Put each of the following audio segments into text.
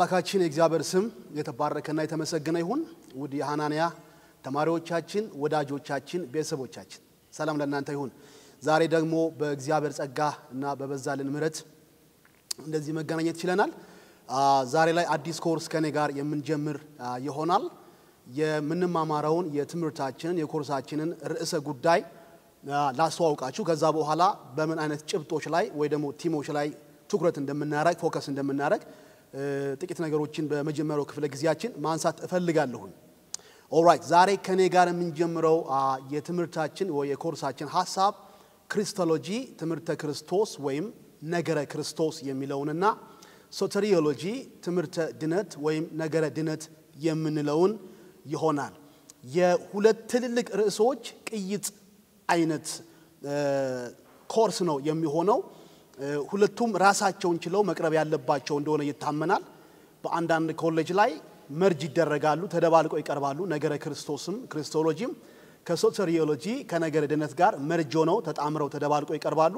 የአምላካችን የእግዚአብሔር ስም የተባረከና የተመሰገነ ይሁን። ውድ የሐናንያ ተማሪዎቻችን፣ ወዳጆቻችን፣ ቤተሰቦቻችን ሰላም ለእናንተ ይሁን። ዛሬ ደግሞ በእግዚአብሔር ጸጋ እና በበዛልን ምሕረት እንደዚህ መገናኘት ይችላል። ዛሬ ላይ አዲስ ኮርስ ከኔ ጋር የምንጀምር ይሆናል። የምንማማረውን የትምህርታችንን የኮርሳችንን ርዕሰ ጉዳይ ላስተዋውቃችሁ ከዛ በኋላ በምን አይነት ጭብጦች ላይ ወይ ደግሞ ቲሞች ላይ ትኩረት እንደምናረግ ፎከስ እንደምናረግ ጥቂት ነገሮችን በመጀመሪያው ክፍለ ጊዜያችን ማንሳት እፈልጋለሁ። ኦልራይት ዛሬ ከኔ ጋር የምንጀምረው የትምህርታችን ወይ የኮርሳችን ሐሳብ ክሪስቶሎጂ ትምህርተ ክርስቶስ ወይም ነገረ ክርስቶስ የሚለውንና ሶተሪዮሎጂ ትምህርተ ድነት ወይም ነገረ ድነት የምንለውን ይሆናል። የሁለት ትልልቅ ርዕሶች ቅይጥ አይነት ኮርስ ነው የሚሆነው። ሁለቱም ራሳቸውን ችለው መቅረብ ያለባቸው እንደሆነ ይታመናል። በአንዳንድ ኮሌጅ ላይ መርጅ ይደረጋሉ፣ ተደባልቀው ይቀርባሉ። ነገረ ክርስቶስም ክሪስቶሎጂም ከሶተሪዮሎጂ ከነገረ ድነት ጋር መርጅ ሆነው ተጣምረው ተደባልቀው ይቀርባሉ።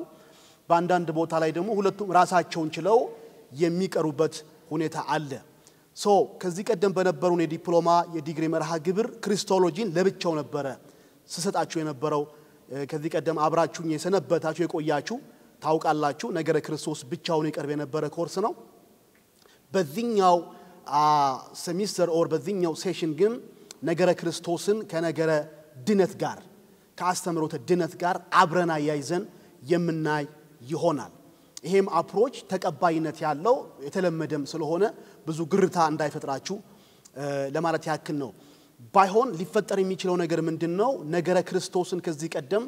በአንዳንድ ቦታ ላይ ደግሞ ሁለቱም ራሳቸውን ችለው የሚቀሩበት ሁኔታ አለ። ከዚህ ቀደም በነበሩን የዲፕሎማ የዲግሪ መርሃ ግብር ክሪስቶሎጂን ለብቻው ነበረ ስሰጣችሁ የነበረው። ከዚህ ቀደም አብራችሁኝ የሰነበታችሁ የቆያችሁ ታውቃላችሁ። ነገረ ክርስቶስ ብቻውን ይቀርብ የነበረ ኮርስ ነው። በዚህኛው ሴሚስተር ኦር በዚህኛው ሴሽን ግን ነገረ ክርስቶስን ከነገረ ድነት ጋር ከአስተምሮተ ድነት ጋር አብረና ያይዘን የምናይ ይሆናል። ይሄም አፕሮች ተቀባይነት ያለው የተለመደም ስለሆነ ብዙ ግርታ እንዳይፈጥራችሁ ለማለት ያክል ነው። ባይሆን ሊፈጠር የሚችለው ነገር ምንድነው? ነገረ ክርስቶስን ከዚህ ቀደም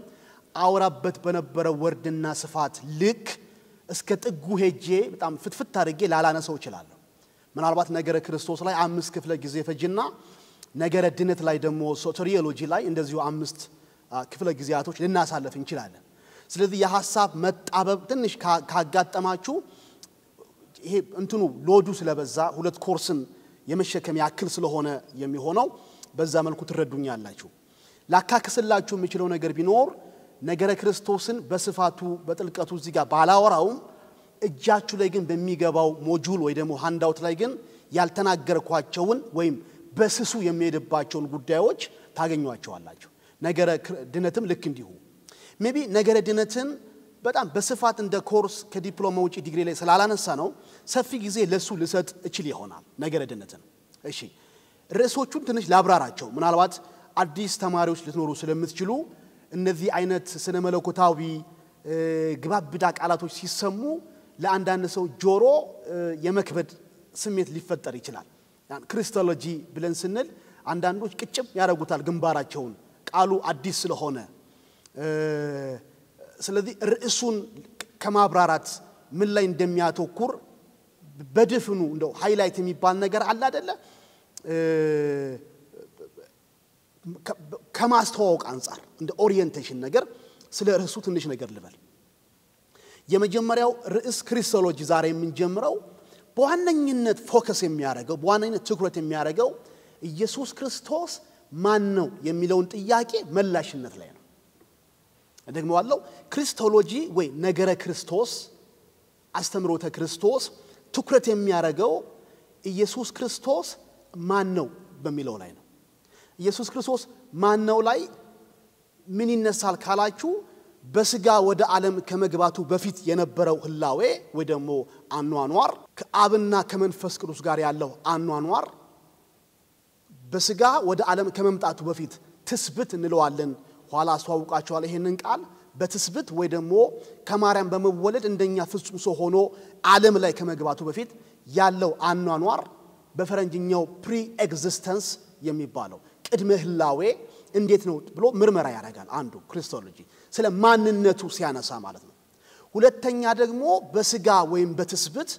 አውራበት በነበረ ወርድና ስፋት ልክ እስከ ጥጉ ሄጄ በጣም ፍትፍት አድርጌ ላላነሰው ይችላል። ምናልባት ነገረ ክርስቶስ ላይ 5 ክፍለ ጊዜ ፈጅና ነገረ ድነት ላይ ደግሞ ሶተሪዮሎጂ ላይ እንደዚሁ 5 ክፍለ ጊዜያቶች ልናሳልፍ እንችላለን። ስለዚህ የሐሳብ መጣበብ ትንሽ ካጋጠማችሁ ይሄ እንትኑ ሎዱ ስለበዛ ሁለት ኮርስን የመሸከም ያክል ስለሆነ የሚሆነው በዛ መልኩ ትረዱኛላችሁ። ላካክስላችሁ የሚችለው ነገር ቢኖር ነገረ ክርስቶስን በስፋቱ በጥልቀቱ እዚህ ጋር ባላወራውም እጃችሁ ላይ ግን በሚገባው ሞጁል ወይ ደግሞ ሃንዳውት ላይ ግን ያልተናገርኳቸውን ወይም በስሱ የሚሄድባቸውን ጉዳዮች ታገኙዋቸዋላችሁ። ነገረ ድነትም ልክ እንዲሁ ሜቢ ነገረ ድነትን በጣም በስፋት እንደ ኮርስ ከዲፕሎማ ውጪ ዲግሪ ላይ ስላላነሳ ነው ሰፊ ጊዜ ለሱ ልሰጥ እችል ይሆናል። ነገረ ድነትን እሺ ርዕሶቹን ትንሽ ላብራራቸው። ምናልባት አዲስ ተማሪዎች ልትኖሩ ስለምትችሉ እነዚህ አይነት ስነ መለኮታዊ ግባብዳ ቃላቶች ሲሰሙ ለአንዳንድ ሰው ጆሮ የመክበድ ስሜት ሊፈጠር ይችላል። ያን ክሪስቶሎጂ ብለን ስንል አንዳንዶች ቅጭም ያረጉታል ግንባራቸውን ቃሉ አዲስ ስለሆነ። ስለዚህ ርዕሱን ከማብራራት ምን ላይ እንደሚያተኩር በድፍኑ እንደው ሃይላይት የሚባል ነገር አለ አይደለ? ከማስተዋወቅ አንፃር እንደ ኦሪየንቴሽን ነገር ስለ ርዕሱ ትንሽ ነገር ልበል። የመጀመሪያው ርዕስ ክሪስቶሎጂ ዛሬ የምንጀምረው በዋነኝነት ፎከስ የሚያደርገው በዋነኝነት ትኩረት የሚያደርገው ኢየሱስ ክርስቶስ ማን ነው የሚለውን ጥያቄ መላሽነት ላይ ነው። ደግሞዋለሁ ክሪስቶሎጂ ወይ ነገረ ክርስቶስ አስተምሮተ ክርስቶስ ትኩረት የሚያደርገው ኢየሱስ ክርስቶስ ማን ነው በሚለው ላይ ነው። ኢየሱስ ክርስቶስ ማን ነው ላይ ምን ይነሳል ካላችሁ በስጋ ወደ ዓለም ከመግባቱ በፊት የነበረው ህላዌ ወይ ደግሞ አኗኗር ከአብና ከመንፈስ ቅዱስ ጋር ያለው አኗኗር በስጋ ወደ ዓለም ከመምጣቱ በፊት ትስብት እንለዋለን። ኋላ አስተዋውቃችኋል ይሄንን ቃል በትስብት ወይ ደግሞ ከማርያም በመወለድ እንደኛ ፍጹም ሰው ሆኖ ዓለም ላይ ከመግባቱ በፊት ያለው አኗኗር በፈረንጅኛው ፕሪ ኤግዚስተንስ የሚባለው ቅድመ ህላዌ እንዴት ነው ብሎ ምርመራ ያደርጋል። አንዱ ክሪስቶሎጂ ስለ ማንነቱ ሲያነሳ ማለት ነው። ሁለተኛ ደግሞ በስጋ ወይም በትስብት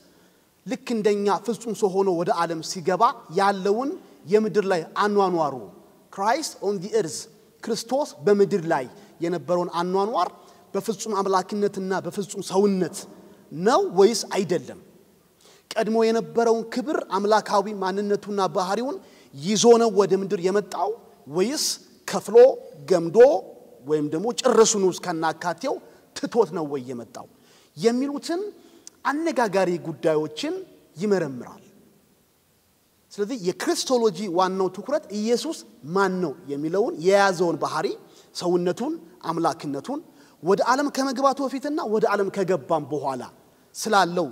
ልክ እንደኛ ፍጹም ሰው ሆኖ ወደ ዓለም ሲገባ ያለውን የምድር ላይ አኗኗሩ ክራይስት ኦን ዲ ኤርዝ ክርስቶስ በምድር ላይ የነበረውን አኗኗር በፍጹም አምላክነትና በፍጹም ሰውነት ነው ወይስ አይደለም? ቀድሞ የነበረውን ክብር አምላካዊ ማንነቱና ባህሪውን ይዞ ነው ወደ ምድር የመጣው ወይስ ከፍሎ ገምዶ ወይም ደግሞ ጭርሱኑ እስከናካቴው ትቶት ነው ወይ የመጣው የሚሉትን አነጋጋሪ ጉዳዮችን ይመረምራል። ስለዚህ የክርስቶሎጂ ዋናው ትኩረት ኢየሱስ ማን ነው የሚለውን የያዘውን ባህሪ ሰውነቱን አምላክነቱን ወደ ዓለም ከመግባቱ በፊትና ወደ ዓለም ከገባም በኋላ ስላለው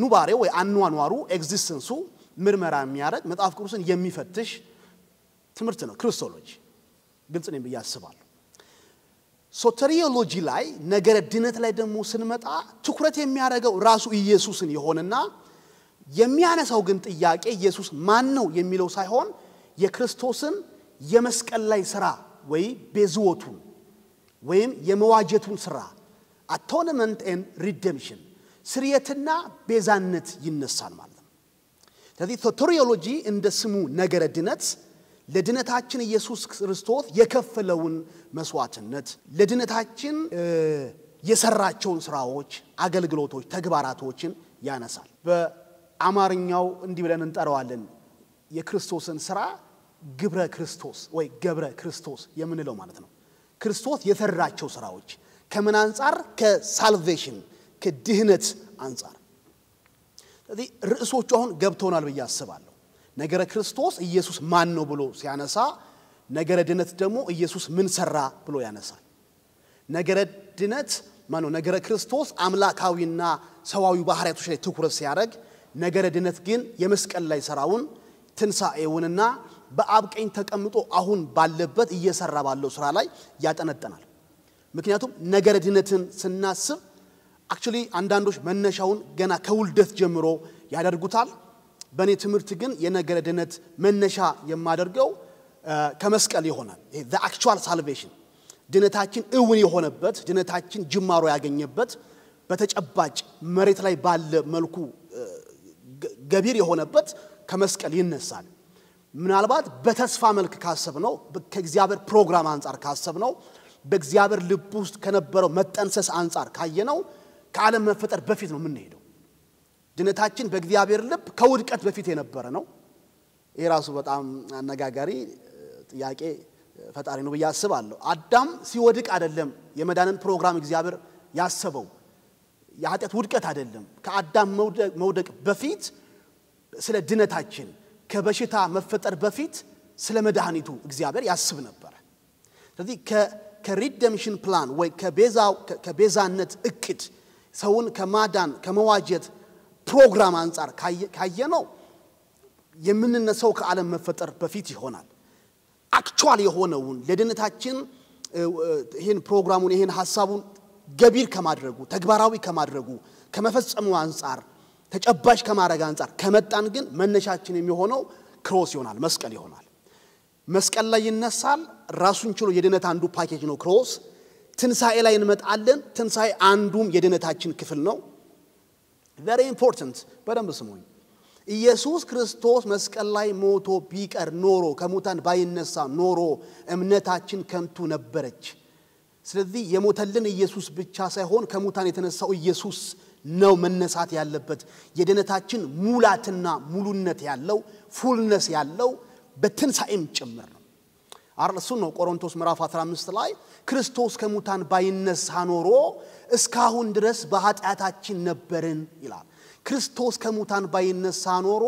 ኑባሬው ወይ አኗኗሩ ኤግዚስተንሱ ምርመራ የሚያደርግ መጽሐፍ ቅዱስን የሚፈትሽ ትምህርት ነው ክርስቶሎጂ ግልጽ ነው ብዬ አስባለሁ ሶተሪዮሎጂ ላይ ነገረ ድነት ላይ ደግሞ ስንመጣ ትኩረት የሚያደርገው ራሱ ኢየሱስን ይሆንና የሚያነሳው ግን ጥያቄ ኢየሱስ ማን ነው የሚለው ሳይሆን የክርስቶስን የመስቀል ላይ ሥራ ወይ ቤዝወቱን ወይም የመዋጀቱን ሥራ atonement and redemption ስርየትና ቤዛነት ይነሳል ማለት ነው ስለዚህ ሶተሪዮሎጂ እንደ ስሙ ነገረ ድነት ለድነታችን ኢየሱስ ክርስቶስ የከፈለውን መስዋዕትነት ለድነታችን የሰራቸውን ሥራዎች አገልግሎቶች ተግባራቶችን ያነሳል በአማርኛው እንዲህ ብለን እንጠራዋለን የክርስቶስን ሥራ ግብረ ክርስቶስ ወይ ገብረ ክርስቶስ የምንለው ማለት ነው ክርስቶስ የሰራቸው ሥራዎች ከምን አንፃር ከሳልቬሽን ከድህነት አንፃር ስለዚህ ርዕሶቹ አሁን ገብተውናል ብዬ አስባለሁ ነገረ ክርስቶስ ኢየሱስ ማን ነው ብሎ ሲያነሳ ነገረ ድነት ደግሞ ኢየሱስ ምን ሰራ ብሎ ያነሳል ነገረ ድነት ማነው ነገረ ክርስቶስ አምላካዊና ሰዋዊ ባህሪያቶች ላይ ትኩረት ሲያደርግ ነገረ ድነት ግን የመስቀል ላይ ሥራውን ትንሳኤውንና በአብቀኝ ተቀምጦ አሁን ባለበት እየሰራ ባለው ሥራ ላይ ያጠነጠናል ምክንያቱም ነገረ ድነትን ስናስብ actually አንዳንዶች መነሻውን ገና ከውልደት ጀምሮ ያደርጉታል በኔ ትምህርት ግን የነገረ ድነት መነሻ የማደርገው ከመስቀል ይሆናል the actual salvation ድነታችን እውን የሆነበት ድነታችን ጅማሮ ያገኘበት በተጨባጭ መሬት ላይ ባለ መልኩ ገቢር የሆነበት ከመስቀል ይነሳል ምናልባት በተስፋ መልክ ካሰብነው ከእግዚአብሔር ፕሮግራም አንፃር ካሰብነው በእግዚአብሔር ልብ ውስጥ ከነበረው መጠንሰስ አንፃር ካየነው ከዓለም መፈጠር በፊት ነው የምንሄደው ድነታችን በእግዚአብሔር ልብ ከውድቀት በፊት የነበረ ነው የራሱ በጣም አነጋጋሪ ጥያቄ ፈጣሪ ነው ብዬ አስባለሁ አዳም ሲወድቅ አይደለም የመዳንን ፕሮግራም እግዚአብሔር ያሰበው የኃጢአት ውድቀት አይደለም ከአዳም መውደቅ በፊት ስለ ድነታችን ከበሽታ መፈጠር በፊት ስለ መድኃኒቱ እግዚአብሔር ያስብ ነበር ስለዚህ ከሪደምሽን ፕላን ወይ ከቤዛነት እቅድ ሰውን ከማዳን ከመዋጀት ፕሮግራም አንፃር ካየነው የምንነሳው ከዓለም መፈጠር በፊት ይሆናል አክቹዋል የሆነውን ለድነታችን ይሄን ፕሮግራሙን ይሄን ሐሳቡን ገቢር ከማድረጉ ተግባራዊ ከማድረጉ ከመፈጸሙ አንፃር ተጨባጭ ከማድረግ አንፃር ከመጣን ግን መነሻችን የሚሆነው ክሮስ ይሆናል መስቀል ይሆናል መስቀል ላይ ይነሳል ራሱን ችሎ የድነት አንዱ ፓኬጅ ነው ክሮስ ትንሳኤ ላይ እንመጣለን ትንሳኤ አንዱም የድነታችን ክፍል ነው very important በደንብ ስሙኝ ኢየሱስ ክርስቶስ መስቀል ላይ ሞቶ ቢቀር ኖሮ ከሙታን ባይነሳ ኖሮ እምነታችን ከንቱ ነበረች ስለዚህ የሞተልን ኢየሱስ ብቻ ሳይሆን ከሙታን የተነሳው ኢየሱስ ነው መነሳት ያለበት የድነታችን ሙላትና ሙሉነት ያለው ፉልነስ ያለው በትንሳኤም ጭምር ነው አርለሱ ነው ቆሮንቶስ ምዕራፍ 15 ላይ ክርስቶስ ከሙታን ባይነሳ ኖሮ እስካሁን ድረስ በኃጢአታችን ነበርን ይላል ክርስቶስ ከሙታን ባይነሳ ኖሮ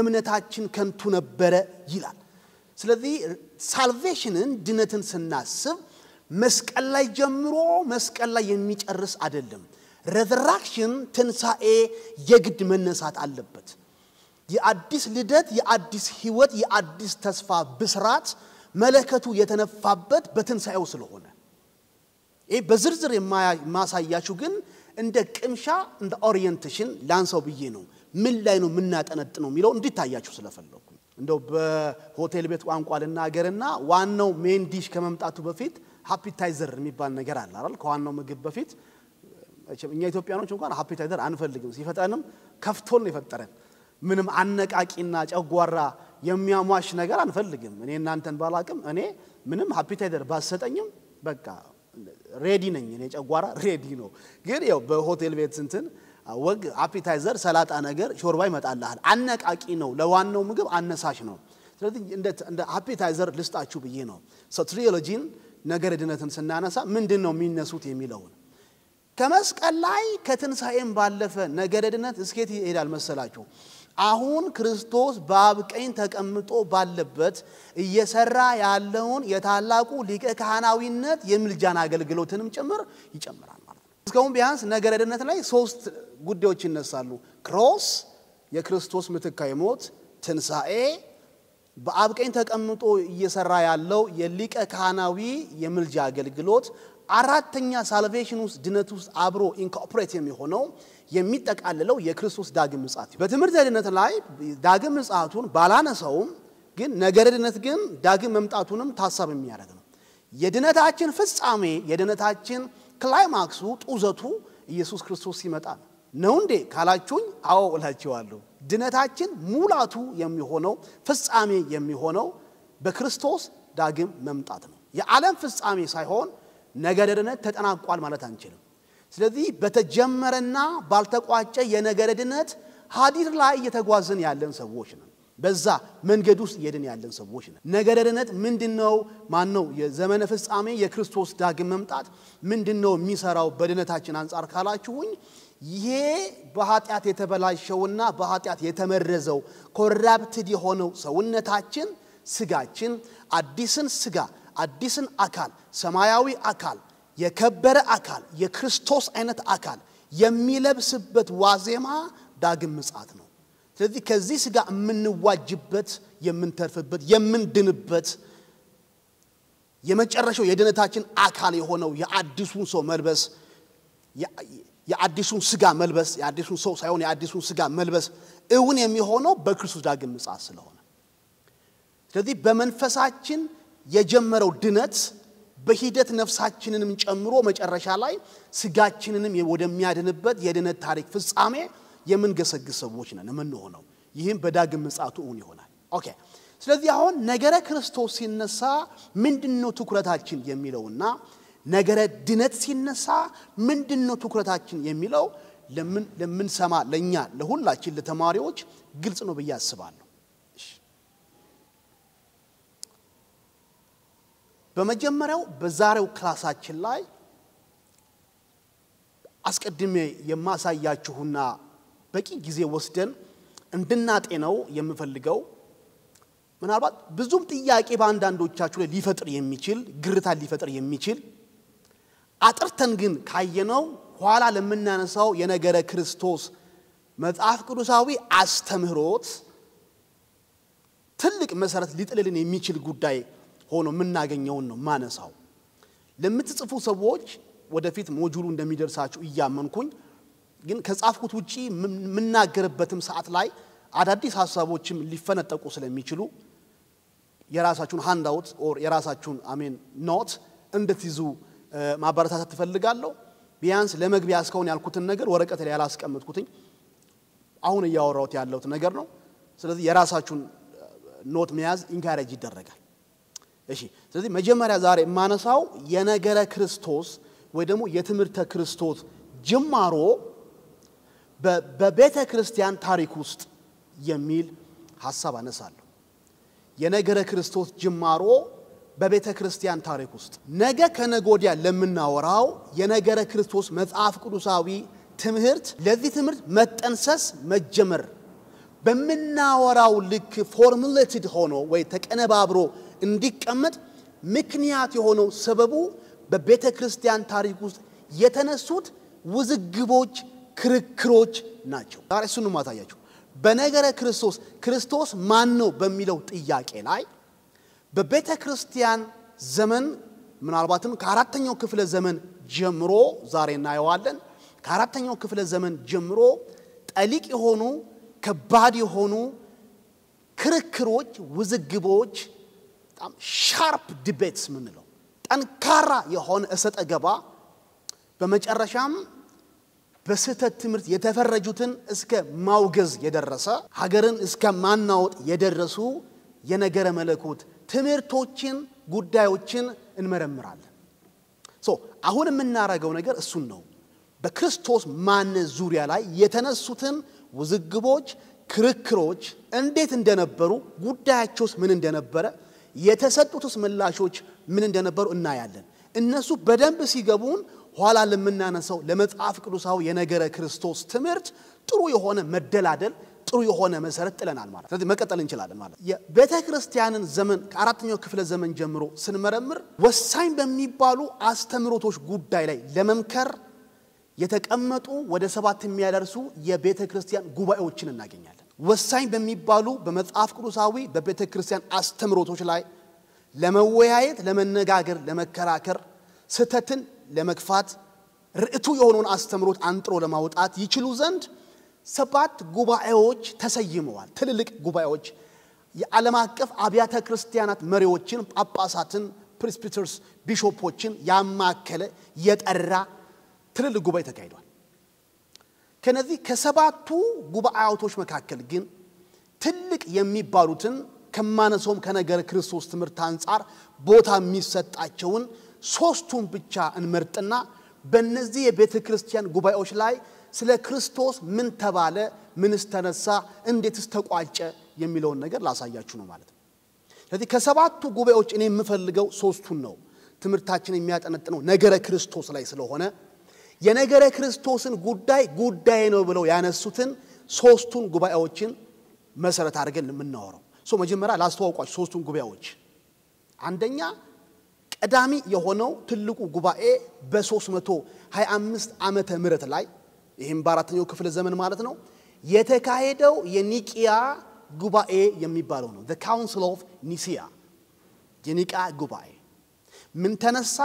እምነታችን ከንቱ ነበረ ይላል ስለዚህ ሳልቬሽንን ድነትን ስናስብ መስቀል ላይ ጀምሮ መስቀል ላይ የሚጨርስ አይደለም resurrection ትንሳኤ የግድ መነሳት አለበት የአዲስ ልደት የአዲስ ህይወት የአዲስ ተስፋ ብስራት መለከቱ የተነፋበት በትንሳኤው ስለሆነ ይሄ በዝርዝር የማሳያችሁ ግን እንደ ቅምሻ እንደ ኦሪየንቴሽን ላንሳው ብዬ ነው ምን ላይ ነው ምናጠነጥነው የሚለው እንዲታያችሁ ስለፈለኩ እንደው በሆቴል ቤት ቋንቋ ለናገርና ዋናው ሜን ዲሽ ከመምጣቱ በፊት ሃፒታይዘር የሚባል ነገር አለ አይደል ከዋናው ምግብ በፊት እኛ ኢትዮጵያኖች እንኳን ሃፒታይዘር አንፈልግም ሲፈጠንም ከፍቶን ነው የፈጠረን ምንም አነቃቂና ጨጓራ የሚያሟሽ ነገር አንፈልግም እኔ እናንተን ባላቅም እኔ ምንም ሃፒታይዘር ባሰጠኝም በቃ ሬዲ ነኝ እኔ ጨጓራ ሬዲ ነው ግን ያው በሆቴል ቤት እንትን ወግ ሃፒታይዘር ሰላጣ ነገር ሾርባ ይመጣልሃል አነቃቂ ነው ለዋናው ምግብ አነሳሽ ነው ስለዚህ እንደ ሃፒታይዘር ልስጣችሁ ብዬ ነው ሶትሪዮሎጂን ነገር ድነትን ስናነሳ ምንድነው የሚነሱት የሚለው ከመስቀል ላይ ከትንሳኤም ባለፈ ነገር ድነት እስከት ይሄዳል መሰላችሁ አሁን ክርስቶስ በአብ ቀኝ ተቀምጦ ባለበት እየሰራ ያለውን የታላቁ ሊቀ ካህናዊነት የምልጃን አገልግሎትንም ጭምር ይጨምራል ማለት ነው። እስካሁን ቢያንስ ነገረ ድነት ላይ 3 ጉዳዮች ይነሳሉ። ክሮስ የክርስቶስ ምትካይ ሞት፣ ትንሳኤ በአብ ቀኝ ተቀምጦ እየሰራ ያለው የሊቀ ካህናዊ የምልጃ አገልግሎት፣ አራተኛ ሳልቬሽን ውስጥ ድነት ውስጥ አብሮ ኢንኮርፖሬት የሚሆነው የሚጠቃለለው የክርስቶስ ዳግም ምጽአት። በትምህርተ ድነት ላይ ዳግም ምጽአቱን ባላነሳውም ግን ነገረ ድነት ግን ዳግም መምጣቱንም ታሳብ የሚያደርግ ነው። የድነታችን ፍጻሜ የድነታችን ክላይማክሱ ጡዘቱ ኢየሱስ ክርስቶስ ሲመጣ ነው እንዴ ካላችሁኝ አዎ እላችኋለሁ። ድነታችን ሙላቱ የሚሆነው ፍጻሜ የሚሆነው በክርስቶስ ዳግም መምጣት ነው። የዓለም ፍጻሜ ሳይሆን ነገረ ድነት ተጠናቋል ማለት አንችልም። ስለዚህ በተጀመረና ባልተቋጨ የነገረ ድነት ሐዲድ ላይ እየተጓዝን ያለን ሰዎች ነን። በዛ መንገድ ውስጥ እየሄድን ያለን ሰዎች ነን። ነገረ ድነት ምንድነው? ማነው? የዘመነ ፍጻሜ የክርስቶስ ዳግም መምጣት ምንድነው የሚሰራው በድነታችን አንፃር ካላችሁኝ ይሄ በኃጢአት የተበላሸውና በኃጢአት የተመረዘው ኮራፕትድ የሆነው ሰውነታችን ስጋችን አዲስን ስጋ አዲስን አካል ሰማያዊ አካል የከበረ አካል የክርስቶስ አይነት አካል የሚለብስበት ዋዜማ ዳግም ምጽአት ነው። ስለዚህ ከዚህ ስጋ የምንዋጅበት የምንተርፍበት የምንድንበት የመጨረሻው የድነታችን አካል የሆነው የአዲሱን ሰው መልበስ የአዲሱን ስጋ መልበስ የአዲሱን ሰው ሳይሆን የአዲሱን ስጋ መልበስ እውን የሚሆነው በክርስቶስ ዳግም ምጽአት ስለሆነ ስለዚህ በመንፈሳችን የጀመረው ድነት በሂደት ነፍሳችንንም ጨምሮ መጨረሻ ላይ ስጋችንንም ወደሚያድንበት የድነት ታሪክ ፍጻሜ የምንገሰግስ ሰዎች ነን የምንሆነው። ይህም በዳግም ምጽአቱ እውን ይሆናል። ኦኬ ስለዚህ አሁን ነገረ ክርስቶስ ሲነሳ ምንድነው ትኩረታችን የሚለውና ነገረ ድነት ሲነሳ ምንድነው ትኩረታችን የሚለው ለምን ሰማ ለኛ ለሁላችን ለተማሪዎች ግልጽ ነው ብዬ አስባለሁ። በመጀመሪያው በዛሬው ክላሳችን ላይ አስቀድሜ የማሳያችሁና በቂ ጊዜ ወስደን እንድናጤነው የምፈልገው ምናልባት ብዙም ጥያቄ በአንዳንዶቻችሁ ላይ ሊፈጥር የሚችል ግርታ ሊፈጥር የሚችል አጥርተን ግን ካየነው ኋላ ለምናነሳው የነገረ ክርስቶስ መጽሐፍ ቅዱሳዊ አስተምህሮት ትልቅ መሰረት ሊጥልልን የሚችል ጉዳይ ሆኖ ምናገኘው ነው ማነሳው። ለምትጽፉ ሰዎች ወደፊት ሞጁሉ እንደሚደርሳችሁ እያመንኩኝ ግን ከጻፍኩት ውጪ ምናገርበትም ሰዓት ላይ አዳዲስ ሐሳቦችም ሊፈነጠቁ ስለሚችሉ የራሳችሁን ሃንድአውት ኦር የራሳችሁን ኖት እንድትይዙ ማበረታታት ተፈልጋለሁ። ቢያንስ ለመግቢያ እስካሁን ያልኩትን ነገር ወረቀት ላይ ያላስቀምጥኩትኝ አሁን ያወራሁት ያለውት ነገር ነው። ስለዚህ የራሳችሁን ኖት መያዝ ኢንካሬጅ ይደረጋል። እሺ ስለዚህ መጀመሪያ ዛሬ ማነሳው የነገረ ክርስቶስ ወይ ደግሞ የትምህርተ ክርስቶስ ጅማሮ በቤተ ክርስቲያን ታሪክ ውስጥ የሚል ሐሳብ አነሳለሁ። የነገረ ክርስቶስ ጅማሮ በቤተ ክርስቲያን ታሪክ ውስጥ ነገ ከነጎዲያ ለምናወራው የነገረ ክርስቶስ መጽሐፍ ቅዱሳዊ ትምህርት ለዚህ ትምህርት መጠንሰስ መጀመር በመናወራው ልክ ፎርሙሌትድ ሆኖ ወይ ተቀነባብሮ እንዲቀመጥ ምክንያት የሆነው ሰበቡ በቤተ ክርስቲያን ታሪክ ውስጥ የተነሱት ውዝግቦች ክርክሮች ናቸው። ዛሬ እሱን ማታያችሁ በነገረ ክርስቶስ ማን ነው በሚለው ጥያቄ ላይ በቤተ ክርስቲያን ዘመን ምናልባትም ከአራተኛው ክፍለ ዘመን ጀምሮ ዛሬ እናየዋለን ከአራተኛው ክፍለ ዘመን ጀምሮ ጠሊቅ የሆኑ ከባድ የሆኑ ክርክሮች ውዝግቦች በጣም ሻርፕ ዲቤትስ ምንለው ጠንካራ የሆነ እሰጠ ገባ በመጨረሻም በስህተት ትምህርት የተፈረጁትን እስከ ማውገዝ የደረሰ ሀገርን እስከ ማናወጥ የደረሱ የነገረ መለኮት ትምህርቶችን ጉዳዮችን እንመረምራለን። አሁን የምናረጋው ነገር እሱን ነው። በክርስቶስ ማን ዙሪያ ላይ የተነሱትን ውዝግቦች ክርክሮች እንዴት እንደነበሩ ጉዳያቸውስ ምን እንደነበረ የተሰጡትስ ምላሾች ምን እንደነበሩ እናያለን። እነሱ በደንብ ሲገቡን ኋላ ለምናነሳው ለመጽሐፍ ቅዱሳው የነገረ ክርስቶስ ትምህርት ጥሩ የሆነ መደላደል ጥሩ የሆነ መሰረት ጥለናል ማለት ስለዚህ መቀጠል እንችላለን ማለት የቤተ ክርስቲያንን ዘመን ከአራተኛው ክፍለ ዘመን ጀምሮ ስንመረምር ወሳኝ በሚባሉ አስተምሮቶች ጉዳይ ላይ ለመምከር የተቀመጡ ወደ 7 የሚያደርሱ የቤተ ክርስቲያን ጉባኤዎችን እናገኛለን ወሳኝ በሚባሉ በመጽሐፍ ቅዱሳዊ በቤተ ክርስቲያን አስተምሮቶች ላይ ለመወያየት ለመነጋገር ለመከራከር ስተትን ለመግፋት ርዕቱ የሆነውን አስተምሮት አንጥሮ ለማውጣት ይችሉ ዘንድ 7 ጉባኤዎች ተሰይመዋል ትልልቅ ጉባኤዎች የዓለም አቀፍ አብያተ ክርስቲያናት መሪዎችን ጳጳሳትን ፕሬስቢተርስ ቢሾፖችን ያማከለ የጠራ ትልልቅ ጉባኤ ተካሂዷል ከነዚህ ከ7ቱ ጉባኤዎች መካከል ግን ትልቅ የሚባሉትን ከማነሶም ከነገረ ክርስቶስ ትምህርት አንፃር ቦታ የሚሰጣቸውን 3ቱን ብቻ እንመርጥና በእነዚህ የቤተ ክርስቲያን ጉባኤዎች ላይ ስለ ክርስቶስ ምን ተባለ ምንስ ተነሳ እንዴትስ ተቋጨ የሚለውን ነገር ላሳያችሁ ነው ማለት ነው ስለዚህ ከ7ቱ ጉባኤዎች እኔ የምፈልገው 3ቱን ነው ትምህርታችን የሚያጠነጥነው ነገረ ክርስቶስ ላይ ስለሆነ የነገረ ክርስቶስን ጉዳይ ነው ብለው ያነሱትን 3ቱን ጉባኤዎችን መሰረት አድርገን የምናወራው መጀመሪያ ላስተዋውቃችሁ 3ቱን ጉባኤዎች አንደኛ ቀዳሚ የሆነው ትልቁ ጉባኤ በ325 ዓመተ ምህረት ላይ ይሄም በአራተኛው ክፍለ ዘመን ማለት ነው የተካሄደው የኒቂያ ጉባኤ የሚባለው ነው the council of nicaea የኒቂያ ጉባኤ ምን ተነሳ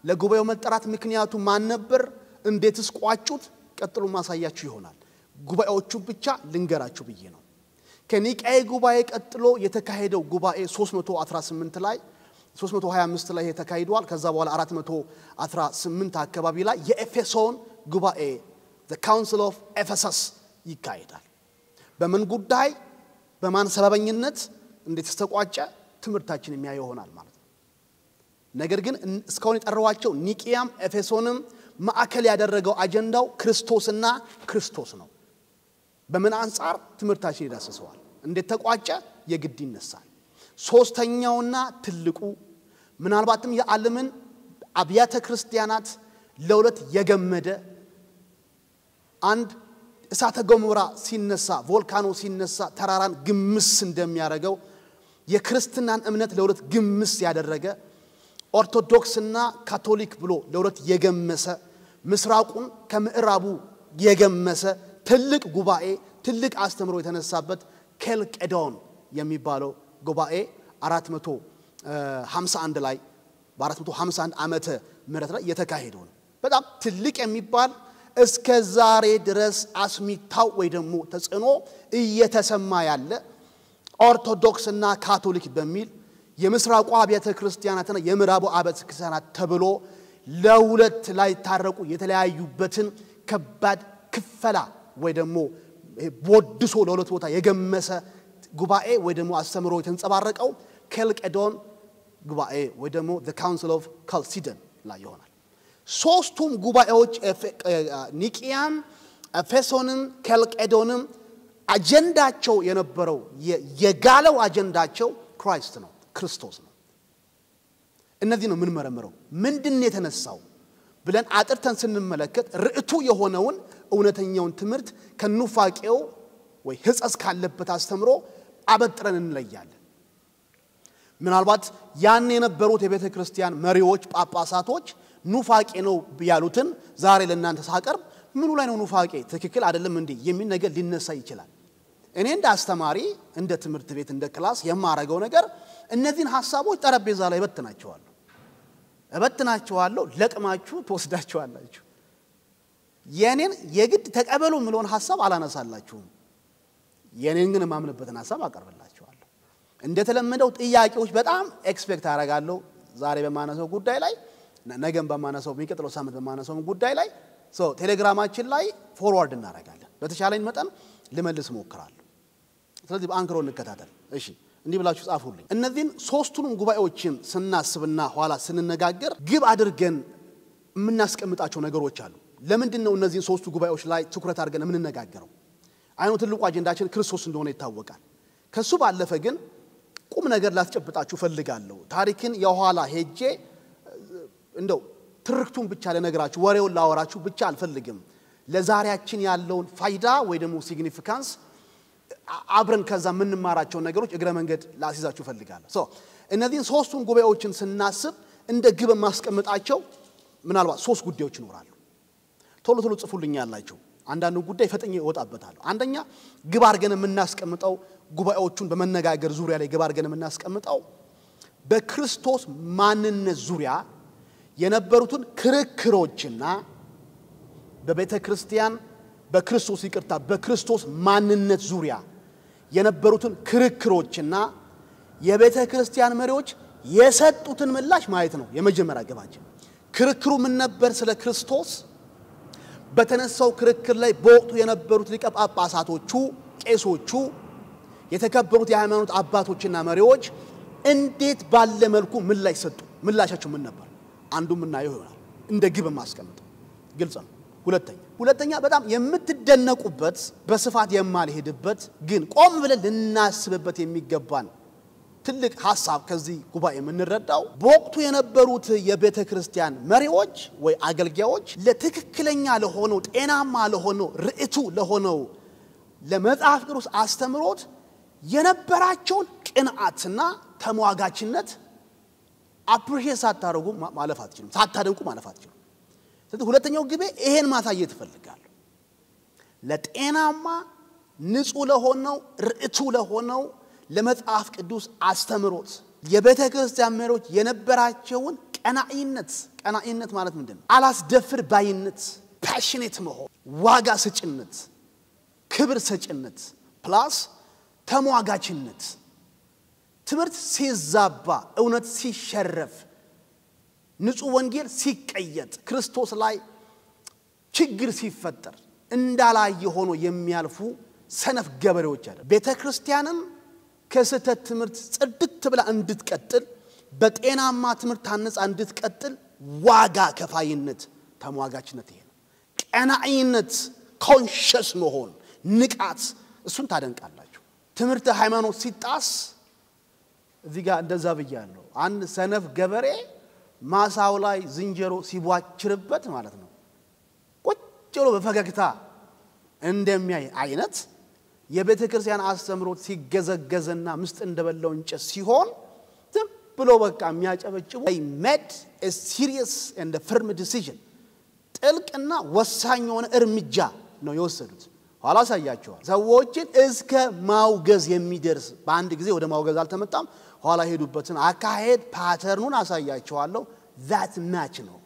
ለጉባኤው መጠራት ምክንያቱ ማን ነበር እንዴትስ ቋጩት ቀጥሎ ማሳያችሁ ይሆናል ጉባኤዎቹ ብቻ ልንገራችሁ ብዬ ነው ከኒቂያ ጉባኤ ቀጥሎ የተካሄደው ጉባኤ 318 ላይ 325 ላይ ተካሂዷል ከዛ በኋላ 418 አካባቢ ላይ የኤፌሶን ጉባኤ the council of ephesus ይካሄዳል በምን ጉዳይ በማን ሰበበኝነት እንዴት ተቋጨ ትምህርታችን የሚያየው ይሆናል ማለት ነው ነገር ግን እስካሁን የጠራዋቸው ኒቂያም ኤፌሶንም ማዕከል ያደረገው አጀንዳው ክርስቶስና ክርስቶስ ነው በምን አንፃር ትምህርታችን ይዳሰሰዋል እንዴት ተቋጨ የግድ ይነሳል ሶስተኛውና ትልቁ ምናልባትም የዓለምን አብያተ ክርስቲያናት ለሁለት የገመደ አንድ እሳተ ገሞራ ሲነሳ ቮልካኖ ሲነሳ ተራራን ግምስ እንደሚያረጋው የክርስትናን እምነት ለሁለት ግምስ ያደረገ ኦርቶዶክስና ካቶሊክ ብሎ ለሁለት የገመሰ ምስራቁን ከምዕራቡ የገመሰ ትልቅ ጉባኤ ትልቅ አስተምሮ የተነሳበት ኬልቄዶን የሚባለው ጉባኤ 451 ላይ በ451 ዓመተ ምህረት ላይ የተካሄደው ነው በጣም ትልቅ የሚባል እስከ ዛሬ ድረስ አስሚታው ወይ ደግሞ ተጽኖ እየተሰማ ያለ ኦርቶዶክስና ካቶሊክ በሚል የምስራቁ አብያተ ክርስቲያናትና የምዕራቡ አብያተ ክርስቲያናት ተብሎ ለሁለት ላይ ታረቁ የተለያዩበትን ከባድ ክፈላ ወይ ደግሞ ቦድሶ ለሁለት ቦታ የገመሰ ጉባኤ ወይ ደግሞ አስተምሮ የተንጸባረቀው ኬልቄዶን ጉባኤ ወይ ደግሞ the council of chalcedon ላይ ይሆናል ሶስቱም ጉባኤዎች ኒቂያም ኤፌሶንም ኬልቄዶንም አጀንዳቸው የነበረው የጋለው አጀንዳቸው ክራይስት ነው ክርስቶስ ነው እነዚህ ነው ምን መረመረው ምንድነው የተነሳው ብለን አጥርተን ስንመለከት ርዕቱ የሆነውን እውነተኛውን ትምህርት ከኑፋቄው ወይ ህጸስ ካለበት አስተምሮ አበጥረን እንለያለን ምናልባት ያን የነበሩት የቤተ ክርስቲያን መሪዎች ጳጳሳቶች ኑፋቄ ነው ያሉትን ዛሬ ለእናንተ ሳቀርብ ምኑ ላይ ነው ኑፋቄ ትክክል አይደለም እንዴ የሚል ነገር ሊነሳ ይችላል እኔ እንደ አስተማሪ እንደ ትምህርት ቤት እንደ ክላስ የማረጋው ነገር እነዚህን ሐሳቦች ጠረጴዛ ላይ እበትናቸዋለሁ ለቅማችሁ ተወስዳቸዋላችሁ የኔን የግድ ተቀበሉ ምሎን ሐሳብ አላነሳላችሁም የኔን ግን ማምንበትን ሐሳብ አቀርብላችኋለሁ እንደተለመደው ጥያቄዎች በጣም ኤክስፔክት አደርጋለሁ ዛሬ በማነሳው ጉዳይ ላይ ነገም በማነሳው የሚቀጥለው ሳምንት በማነሳው ጉዳይ ላይ ቴሌግራማችን ላይ ፎርዋርድ እናደርጋለን በተቻለኝ መጠን ልመልስ ሞክራለሁ ስለዚህ በአንክሮ እንከታተል እሺ እንዲህ ብላችሁ ጻፉልኝ እነዚህን ሶስቱንም ጉባኤዎችን ስናስብና ኋላ ስንነጋገር ግብ አድርገን የምናስቀምጣቸው ነገሮች አሉ ለምንድነው እነዚህን ሶስቱ ጉባኤዎች ላይ ትኩረት አድርገን የምንነጋገረው አይኑ ትልቁ አጀንዳችን ክርስቶስ እንደሆነ ይታወቃል ከሱ ባለፈ ግን ቁም ነገር ላስጨብጣችሁ ፈልጋለሁ ታሪክን የኋላ ሄጄ እንደው ትርክቱን ብቻ ለነገራችሁ ወሬውን ላወራችሁ ብቻ አልፈልግም ለዛሬያችን ያለውን ፋይዳ ወይ ደግሞ ሲግኒፊካንስ አብረን ከዛ ምንማራቸው ነገሮች እግረ መንገድ ላሲዛችሁ ፈልጋለሁ ሶ እነዚህን ሶስቱን ጉባኤዎችን ስናስብ እንደ ግብ ማስቀመጣቸው ምናልባት ሶስት ጉዳዮች ይኖራሉ ቶሎ ቶሎ ጽፉልኛላችሁ አንዳንዱ ጉዳይ ፈጠኝ ይወጣበታል አንደኛ ግብ አርገን የምናስቀምጠው ጉባኤዎቹን በመነጋገር ዙሪያ ላይ ግብ አርገን የምናስቀምጠው በክርስቶስ ማንነት ዙሪያ የነበሩትን ክርክሮችና በቤተ ክርስቲያን በክርስቶስ ይቅርታ በክርስቶስ ማንነት ዙሪያ የነበሩትን ክርክሮችና የቤተ ክርስቲያን መሪዎች የሰጡትን ምላሽ ማየት ነው የመጀመሪያ ግባችን ክርክሩ ምን ነበር ስለ ክርስቶስ በተነሳው ክርክር ላይ በወቅቱ የነበሩት ሊቀ ጳጳሳቶቹ ቄሶቹ የተከበሩት የሃይማኖት አባቶችና መሪዎች እንዴት ባለ መልኩ ምላሽ ሰጡ ምላሻቸው ምን ነበር አንዱ ምናየው ይሆናል እንደ ግብ ማስቀመጠው ግልጽ ነው ሁለተኛ በጣም የምትደነቁበት በስፋት የማልሄድበት ግን ቆም ብለን ልናስብበት የሚገባን ትልቅ ሐሳብ ከዚህ ጉባኤ የምንረዳው በወቅቱ የነበሩት የቤተ ክርስቲያን መሪዎች ወይ አገልጋዮች ለትክክለኛ ለሆነው ጤናማ ለሆነው ርዕቱ ለሆነው ለመጽሐፍ ቅዱስ አስተምሮት የነበራቸውን ቅንዓትና ተሟጋችነት አፕሪሺየት ሳታደርጉ ማለፍ አትችሉም ሳታደንቁ ማለፍ አትችሉም ስለዚህ ሁለተኛው ግቤ ይሄን ማሳየት ፈልጋለሁ ለጤናማ ንጹህ ለሆነው ርዕቱ ለሆነው ለመጽሐፍ ቅዱስ አስተምሮት የቤተ ክርስቲያን መሪዎች የነበራቸውን ቀናኢነት ማለት ምንድነው አላስደፍር ባይነት ፓሽኔት መሆን ዋጋ ሰጭነት ክብር ሰጭነት ፕላስ ተሟጋችነት ትምህርት ሲዛባ እውነት ሲሸረፍ ንጹህ ወንጌል ሲቀየጥ ክርስቶስ ላይ ችግር ሲፈጠር እንዳላየ ሆኖ የሚያልፉ ሰነፍ ገበሬዎች አለ ቤተ ክርስቲያንም ከስተት ትምህርት ጽድት ብላ እንድትቀጥል በጤናማ ትምህርት ታንጻ እንድትቀጥል ዋጋ ከፋይነት ተሟጋችነት ይሄ ነው ቀናኢነት ኮንሺየስ መሆን ንቃት እሱን ታደንቃላችሁ ትምህርት ሃይማኖት ሲጣስ እዚህ ጋር እንደዛ ብያለሁ አንድ ሰነፍ ገበሬ ማሳው ላይ ዝንጀሮ ሲቧጭርበት ማለት ነው ቁጭ ብሎ በፈገግታ እንደሚያይ አይነት የቤተ ክርስቲያን አስተምሮት ሲገዘገዘና ምስጥ እንደበለው እንጨት ሲሆን ዝም ብሎ በቃ የሚያጨበጭቡ they made a serious and a firm decision ጥልቅና ወሳኝ የሆነ እርምጃ ነው የወሰዱት ኋላ ሳያቸው ሰዎችን እስከ ማውገዝ የሚደርስ በአንድ ጊዜ ወደ ማውገዝ አልተመጣም ኋላ ሄዱበትን አካሄድ ፓተርኑን አሳያቸዋለሁ that match ነው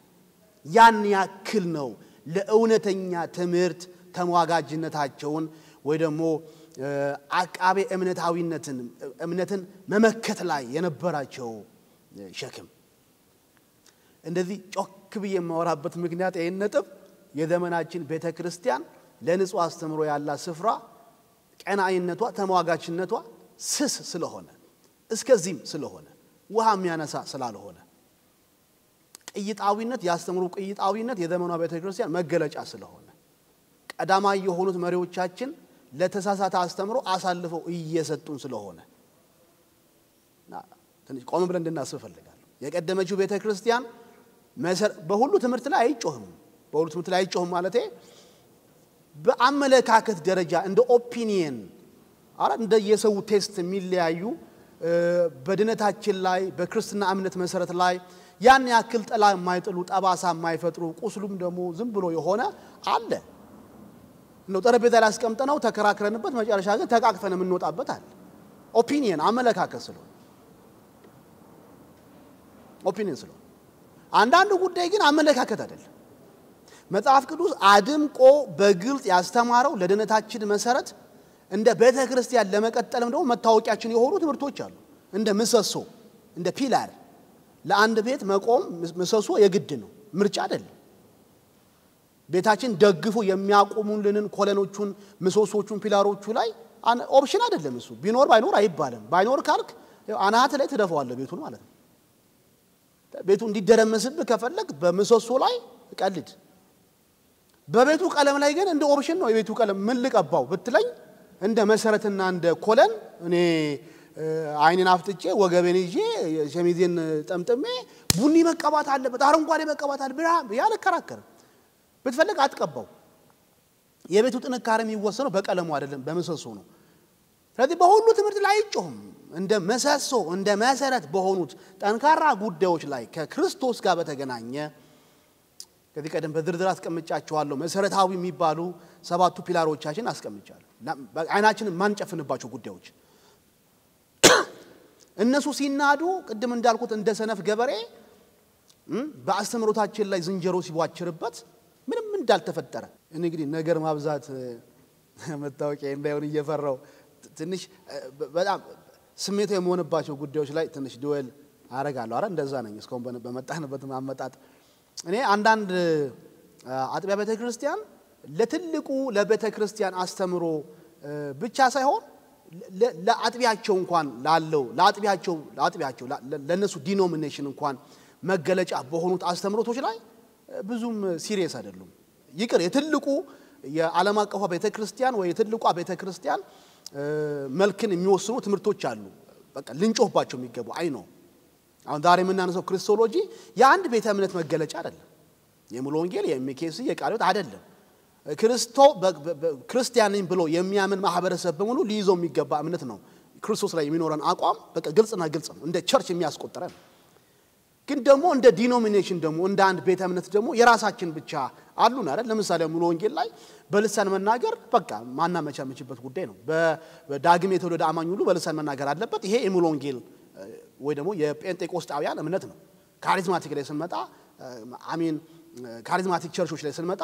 ያን ያክል ነው ለእውነተኛ ትምህርት ተሟጋጅነታቸውን ወይ ደግሞ አቃቤ እምነትን መመከት ላይ የነበራቸው ሸክም እንደዚህ ጮክ ብዬ የማወራበት ምክንያት ይሄን ነጥብ የዘመናችን ቤተ ክርስቲያን ለንጹህ አስተምሮ ያላ ስፍራ ቀናኢነቷ ተሟጋችነቷ ስስ ስለሆነ እስከዚህም ስለሆነ ውሃ የሚያነሳ ስላልሆነ ቅይጣዊነት ያስተምሩ ቅይጣዊነት የዘመኗ ቤተ ክርስቲያን መገለጫ ስለሆነ ቀዳማይ የሆኑት መሪዎቻችን ለተሳሳተ አስተምሮ አሳልፈው እየሰጡን ስለሆነ ትንሽ ቆም ብለን እንድናስብ ፈልጋለሁ የቀደመችው ቤተ ክርስቲያን በሁሉ ትምህርት ላይ አይጮህም በሁሉ ትምህርት ላይ አይጮህም ማለቴ በአመለካከት ደረጃ እንደ ኦፒኒየን አረ እንደ የሰው ቴስት የሚለያዩ በድነታችን ላይ በክርስትና እምነት መሰረት ላይ ያን ያክል ጠላ የማይጥሉ ጠባሳ የማይፈጥሩ ቁስሉም ደግሞ ዝም ብሎ የሆነ አለ ነው ጠረጴዛ ላይ አስቀምጠነው ተከራክረንበት መጨረሻ ግን ተቃቅፈን የምንወጣበት አለ ኦፒኒየን አመለካከት ስለሆነ ኦፒኒየን ስለሆነ አንዳንዱ ጉዳይ ግን አመለካከት አይደለም መጽሐፍ ቅዱስ አድምቆ በግልጽ ያስተማረው ለድነታችን መሰረት እንደ ቤተ ክርስቲያን ለመቀጠልም ደግሞ መታወቂያችን የሆኑ ትምህርቶች አሉ እንደ ምሰሶ እንደ ፒላር ለአንድ ቤት መቆም ምሰሶ የግድ ነው ምርጫ አይደለም ቤታችን ደግፎ የሚያቆሙልንን ኮለኖቹን ምሰሶቹን ፒላሮቹ ላይ ኦፕሽን አይደለም እሱ ቢኖር ባይኖር አይባልም ባይኖር ካልክ አናት ላይ ተደፋዋለ ቤቱን ማለት ነው ቤቱ እንዲደረመስብ ከፈለክ በምሰሶ ላይ ቀልድ በቤቱ ቀለም ላይ ግን እንደ ኦፕሽን ነው የቤቱ ቀለም ምን ልቀባው ብትለኝ እንደ መሰረትና እንደ ኮለን እኔ አይኔን አፍጥጬ ወገቤን ይዤ ሸሚዜን ጠምጥሜ ቡኒ መቀባት አለበት አረንጓዴ መቀባት አለበት ያለ ከራከረ በትፈልግ አትቀባው የቤቱ ጥንካሬ የሚወሰነው በቀለሙ አይደለም በመሰሶ ነው ስለዚህ በሁሉ ትምህርት ላይ አይጮህም እንደ መሰሶ እንደ መሰረት በሆኑት ጠንካራ ጉዳዮች ላይ ከክርስቶስ ጋር በተገናኘ ከዚህ ቀደም በዝርዝር አስቀምጫቸዋለሁ መሰረታዊ የሚባሉ ሰባቱ ፒላሮቻችን አስቀምጫለሁ አይናችንን ማንጨፍንባቸው ጉዳዮች እነሱ ሲናዱ ቅድም እንዳልኩት እንደ ሰነፍ ገበሬ በአስተምሮታችን ላይ ዝንጀሮ ሲዋችርበት ምንም እንዳልተፈጠረ እንግዲህ ነገር ማብዛት መታወቂያ እንዳይሆን እየፈራው ትንሽ በጣም ስሜት የሆነባቸው ጉዳዮች ላይ ትንሽ ዱዌል አረጋለሁ አረ እንደዛ ነኝ እስካሁን በመጣንበት ማመጣጥ እኔ አንዳንድ አጥቢያ ቤተክርስቲያን ለትልቁ ለቤተክርስቲያን አስተምሮ ብቻ ሳይሆን ለአጥቢያቸው እንኳን ላለው ለአጥቢያቸው ለነሱ ዲኖሚኔሽን እንኳን መገለጫ በሆኑት አስተምሮቶች ላይ ብዙም ሲሪየስ አይደሉም ይቅር የትልቁ የዓለም አቀፍ ቤተክርስቲያን ወይ የትልቁ ቤተክርስቲያን መልክን የሚወስኑ ትምህርቶች አሉ በቃ ልንጮህባቸው የሚገቡ አይ ነው አሁን ዛሬ የምናነሳው ክርስቶሎጂ የአንድ ቤተ እምነት መገለጫ አይደለም የሙሉ ወንጌል የኤምኬሲ የቃልዮት አይደለም ክርስቲያንን ብሎ የሚያምን ማህበረሰብ በሙሉ ሊይዘው የሚገባ እምነት ነው ክርስቶስ ላይ የሚኖረን አቋም በቃ ግልጽና ግልጽ ነው እንደ ቸርች የሚያስቆጥረን ግን ደግሞ እንደ ዲኖሚኔሽን ደግሞ እንደ አንድ ቤተ እምነት ደግሞ የራሳችን ብቻ አሉን አይደል ለምሳሌ ሙሉ ወንጌል ላይ በልሳን መናገር በቃ ማናመቻመችበት ጉዳይ ነው በዳግም የተወለደ አማኝ ሁሉ በልሳን መናገር አለበት ይሄ የሙሉ ወንጌል ወይ ደግሞ የጴንጤቆስጣውያን እምነት ነው ካሪዝማቲክ ላይ ስንመጣ አሜን ካሪዝማቲክ ቸርቾች ላይ ስንመጣ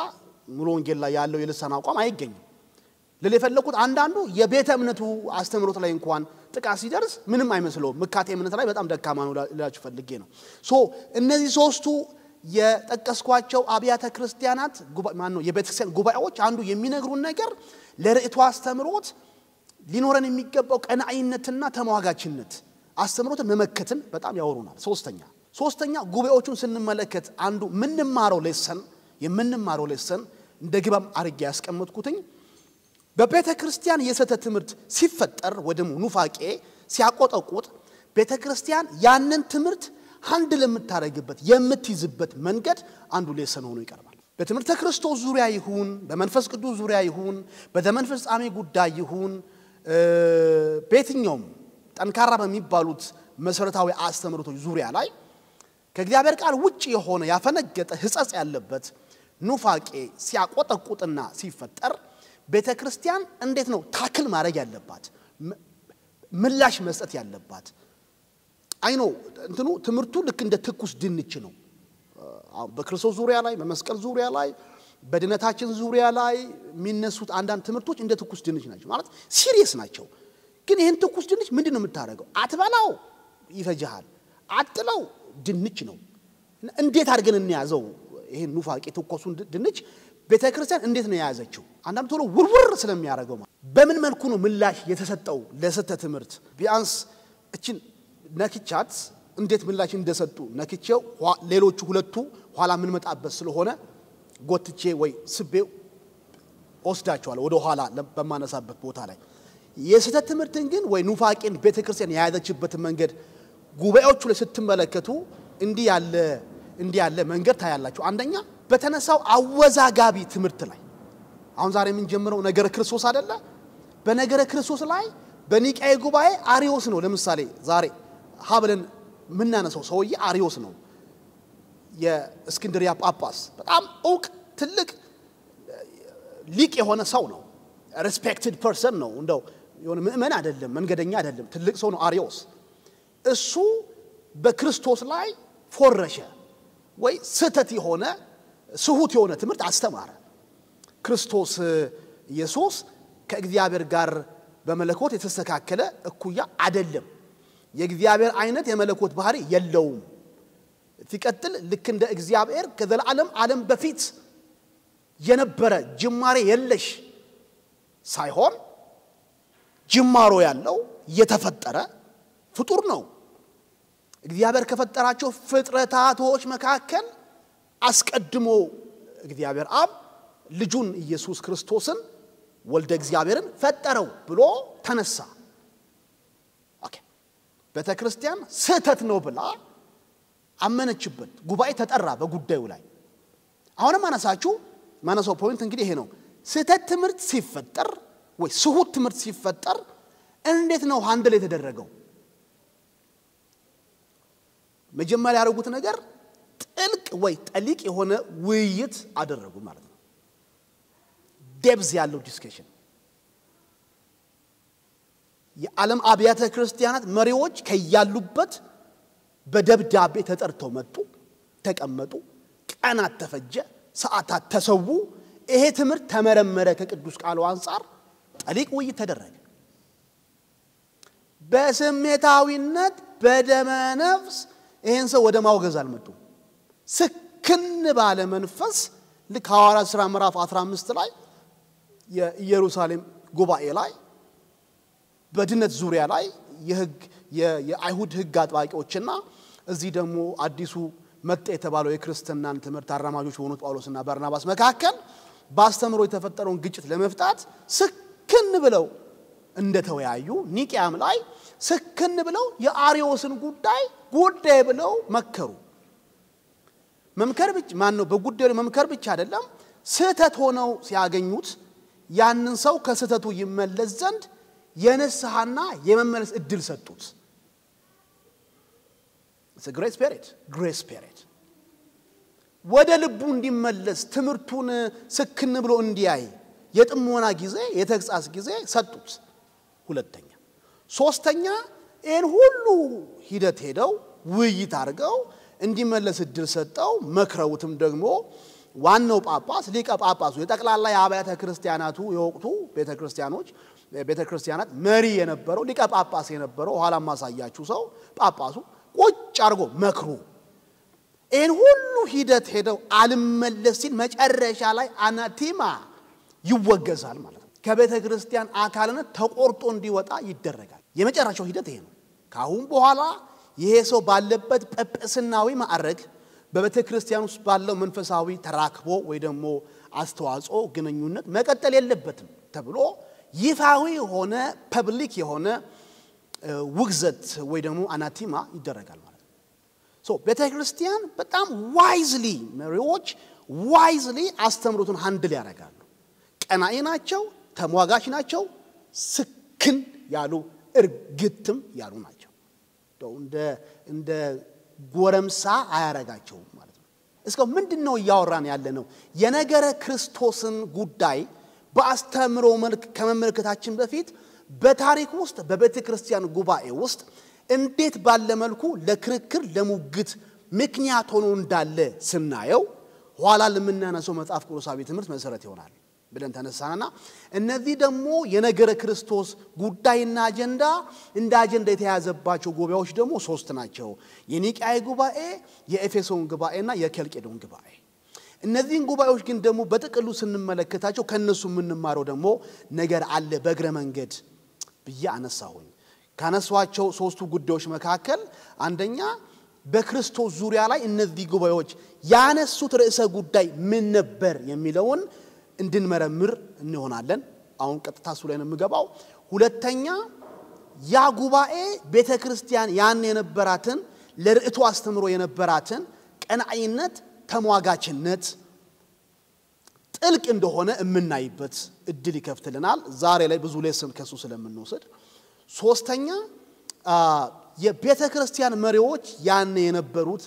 ሙሉ ወንጌል ላይ ያለው የልሳን አቋም አይገኝም ለለፈለኩት አንዳንዱ የቤተ እምነቱ አስተምሮት ላይ እንኳን ጥቃት ሲደርስ ምንም አይመስለው መካቴ እምነት ላይ በጣም ደካማ ነው ላችሁ ፈልጌ ነው ሶ እነዚህ ሶስቱ የጠቀስኳቸው አብያተ ክርስቲያናት ማን ነው የቤተክርስቲያን ጉባኤዎች አንዱ የሚነግሩን ነገር ለርዕቱ አስተምሮት ሊኖረን የሚገባው ቀናኢነትና ተሟጋችነት አስተምሮትን መመከትን በጣም ያወሩናል ሶስተኛ ጉባኤዎቹን ስንመለከት አንዱ የምንማረው ሌሰን እንደግባም አርጌ ያስቀምጥኩትኝ በቤተክርስቲያን የሰተ ትምህርት ሲፈጠር ወደሙ ኑፋቄ ሲያቆጠቁጥ ቤተክርስቲያን ያንን ትምህርት አንድ ለምታረግበት የምትይዝበት መንገድ አንዱ ሌሰን ሆኖ ይቀርባል በትምህርተ ክርስቶስ ዙሪያ ይሁን በመንፈስ ቅዱስ ዙሪያ ይሁን በዘመን ፍጻሜ ጉዳይ ይሁን በየትኛውም ጠንካራ በሚባሉት መሰረታዊ አስተምሮቶች ዙሪያ ላይ ከእግዚአብሔር ቃል ውጪ የሆነ ያፈነገጠ ህጸጽ ያለበት ኑፋቄ ሲያቆጠቁጥና ሲፈጠር ቤተክርስቲያን እንዴት ነው ታክል ማድረግ ያለባት ምላሽ መስጠት ያለባት አይ ነው እንትኑ ትምርቱ ልክ እንደ ትኩስ ድንች ነው በክርስቶስ ዙሪያ ላይ በመስቀል ዙሪያ ላይ በድነታችን ዙሪያ ላይ የሚነሱት አንዳንድ ትምርቶች እንደ ትኩስ ድንች ናቸው ማለት ሲሪየስ ናቸው ግን ይሄን ትኩስ ድንች ምንድነው የምታረገው አትበላው ይፈጃል አጥለው ድንች ነው እንዴት አድርገን እንያዘው ይሄን ኑፋቄ ትኩሱን ድንች ቤተክርስቲያን እንዴት ነው ያያዘችው አንዳንድ ቶሎ ውርውር ስለሚያረጋው በምን መልኩ ነው ምላሽ የተሰጠው ለሰተ ትምህርት ቢያንስ እቺን ነክቻት እንዴት ምላሽ እንደሰጡ ነክቼው ሌሎቹ ሁለቱ ኋላ ምን መጣበት ስለሆነ ጎትቼ ወይ ስቤው ወስዳቸዋል ወደ ኋላ በማነሳበት ቦታ ላይ የሰተ ትምህርትን ግን ወይ ኑፋቄን ቤተክርስቲያን ያያዘችበት መንገድ ጉባኤዎቹ ላይ ስትመለከቱ እንዲህ ያለ መንገድ ታያላችሁ አንደኛ በተነሳው አወዛጋቢ ትምህርት ላይ አሁን ዛሬ ምን ጀምረው ነገረ ክርስቶስ አይደለ በነገረ ክርስቶስ ላይ በኒቃዬ ጉባኤ አሪዮስ ነው ለምሳሌ ዛሬ ሀብለን ምናነሳው ሰውዬ አሪዮስ ነው የእስክንድሪያ ጳጳስ በጣም ኦክ ትልቅ ሊቅ የሆነ ሰው ነው ሪስፔክትድ ፐርሰን ነው እንደው የሆነ ምእመን አይደለም መንገደኛ አይደለም ትልቅ ሰው ነው አሪዮስ እሱ በክርስቶስ ላይ ፎረሸ ወይ ስተት የሆነ ስሁት የሆነ ትምህርት አስተማረ ክርስቶስ ኢየሱስ ከእግዚአብሔር ጋር በመለኮት የተስተካከለ እኩያ አይደለም የእግዚአብሔር አይነት የመለኮት ባህሪ የለውም ሲቀጥል ልክ እንደ እግዚአብሔር ከዘላለም ዓለም በፊት የነበረ ጅማሬ የለሽ ሳይሆን ጅማሮ ያለው የተፈጠረ ፍጡር ነው እግዚአብሔር ከፈጠራቸው ፍጥረታቶች መካከል አስቀድሞ እግዚአብሔር አብ ልጁን ኢየሱስ ክርስቶስን ወልደ እግዚአብሔርን ፈጠረው ብሎ ተነሳ ኦኬ ቤተክርስቲያን ስህተት ነው ብላ አመነችበት ጉባኤ ተጠራ በጉዳዩ ላይ አሁንም ማነሳው ፖይንት እንግዲህ ይሄ ነው ስህተት ትምህርት ሲፈጠር ወይ ስሁት ትምህርት ሲፈጠር እንዴት ነው ሃንድል የተደረገው? መጀመሪያ ያደረጉት ነገር ጥልቅ ወይ ጠሊቅ የሆነ ውይይት አደረጉ ማለት ነው። ዴፕዝ ያለው ዲስከሽን። የዓለም አብያተ ክርስቲያናት መሪዎች ከያሉበት በደብዳቤ ተጠርተው መጡ፣ ተቀመጡ፣ ቀናት ተፈጀ፣ ሰዓታት ተሰዉ። ይሄ ትምህርት ተመረመረ። ከቅዱስ ቃሉ አንፃር ጠሊቅ ውይይት ተደረገ። በስሜታዊነት በደመ ነፍስ ይሄን ሰው ወደ ማውገዝ አልመጡም። ስክን ባለ መንፈስ ልክ ሐዋርያት ሥራ ምዕራፍ 15 ላይ የኢየሩሳሌም ጉባኤ ላይ በድነት ዙሪያ ላይ የአይሁድ ሕግ አጥባቂዎችና እዚህ ደግሞ አዲሱ መጤ የተባለው የክርስትናን ትምህርት አራማጆች ሆኑት ጳውሎስና በርናባስ መካከል ባስተምሮ የተፈጠረውን ግጭት ለመፍታት ስክን ብለው እንደተወያዩ ኒቂያም ላይ ስክን ብለው የአርዮስን ጉዳይ ብለው መከሩ። መምከር ብቻ ነው በጉዳዩ መምከር ብቻ አይደለም፣ ስህተት ሆነው ሲያገኙት ያንን ሰው ከስህተቱ ይመለስ ዘንድ የነስሐና የመመለስ እድል ሰጡት። it's a grace spirit ወደ ልቡ እንዲመለስ ትምህርቱን ስክን ብሎ እንዲያይ የጥሞና ጊዜ የተግሳጽ ጊዜ ሰጡት። ሁለተኛ ሶስተኛ ይሄን ሁሉ ሂደት ሄደው ውይይት አድርገው እንዲመለስ እድል ሰጠው። መክረውትም ደግሞ ዋናው ጳጳስ ሊቀ ጳጳሱ የጠቅላላ የአብያተ ክርስቲያናቱ የወቅቱ ቤተክርስቲያናት መሪ የነበረው ሊቀ ጳጳስ የነበረው ኋላ ማሳያችሁ ሰው ጳጳሱ ቁጭ አድርጎ መክሩ። ይሄን ሁሉ ሂደት ሄደው አልመለስ ሲል መጨረሻ ላይ አናቲማ ይወገዛል ማለት ነው። ከቤተ ክርስቲያን አካልነት ተቆርጦ እንዲወጣ ይደረጋል። የመጨረሻው ሂደት ይሄ ነው። ካሁን በኋላ ይሄ ሰው ባለበት ጳጳስናዊ ማዕረግ በቤተ ክርስቲያን ውስጥ ባለው መንፈሳዊ ተራክቦ ወይ ደግሞ አስተዋጽኦ ግንኙነት መቀጠል የለበትም ተብሎ ይፋዊ ሆነ ፐብሊክ የሆነ ውግዘት ወይ ደግሞ አናቲማ ይደረጋል ማለት ነው። ቤተ ክርስቲያን በጣም ዋይዝሊ መሪዎች ዋይዝሊ አስተምሩትን ሃንድል ያደርጋሉ። ቀናኢ ናቸው፣ ተሟጋች ናቸው፣ ስክን ያሉ እርግጥም ያሉ ናቸው። እንደ ጎረምሳ አያረጋቸው ማለት ነው። እስከው ምንድነው ያወራን ያለነው? የነገረ ክርስቶስን ጉዳይ በአስተምሮ መልክ ከመመልከታችን በፊት በታሪክ ውስጥ በቤተ ክርስቲያን ጉባኤ ውስጥ እንዴት ባለ መልኩ ለክርክር ለሙግት ምክንያት ሆኖ እንዳለ ስናየው ኋላ ለምናነሳው መጽሐፍ ቅዱሳዊ ትምህርት መሰረት ይሆናል ብለን ተነሳናና እነዚህ ደግሞ የነገረ ክርስቶስ ጉዳይና አጀንዳ እንደ አጀንዳ የተያዘባቸው ጉባኤዎች ደግሞ ሶስት ናቸው። የኒቂያ ጉባኤ፣ የኤፌሶን ጉባኤና የኬልቄዶን ጉባኤ። እነዚህን ጉባኤዎች ግን ደግሞ በጥቅሉ ስንመለከታቸው ከነሱ የምንማረው ደግሞ ነገር አለ በእግረ መንገድ ብዬ አነሳሁኝ። ካነሷቸው ሶስቱ ጉዳዮች መካከል አንደኛ በክርስቶስ ዙሪያ ላይ እነዚህ ጉባኤዎች ያነሱት ርዕሰ ጉዳይ ምን ነበር የሚለውን እንድንመረምር እንሆናለን። አሁን ቀጥታ ሱ ላይ ነው የምገባው። ሁለተኛ ያ ጉባኤ ቤተክርስቲያን ያን የነበራትን ለርዕቱ አስተምሮ የነበራትን ቀናኢነት ተሟጋችነት ጥልቅ እንደሆነ እምናይበት እድል ይከፍትልናል። ዛሬ ላይ ብዙ ሌሰን ከሱ ስለምንወስድ ሶስተኛ የቤተክርስቲያን መሪዎች ያን የነበሩት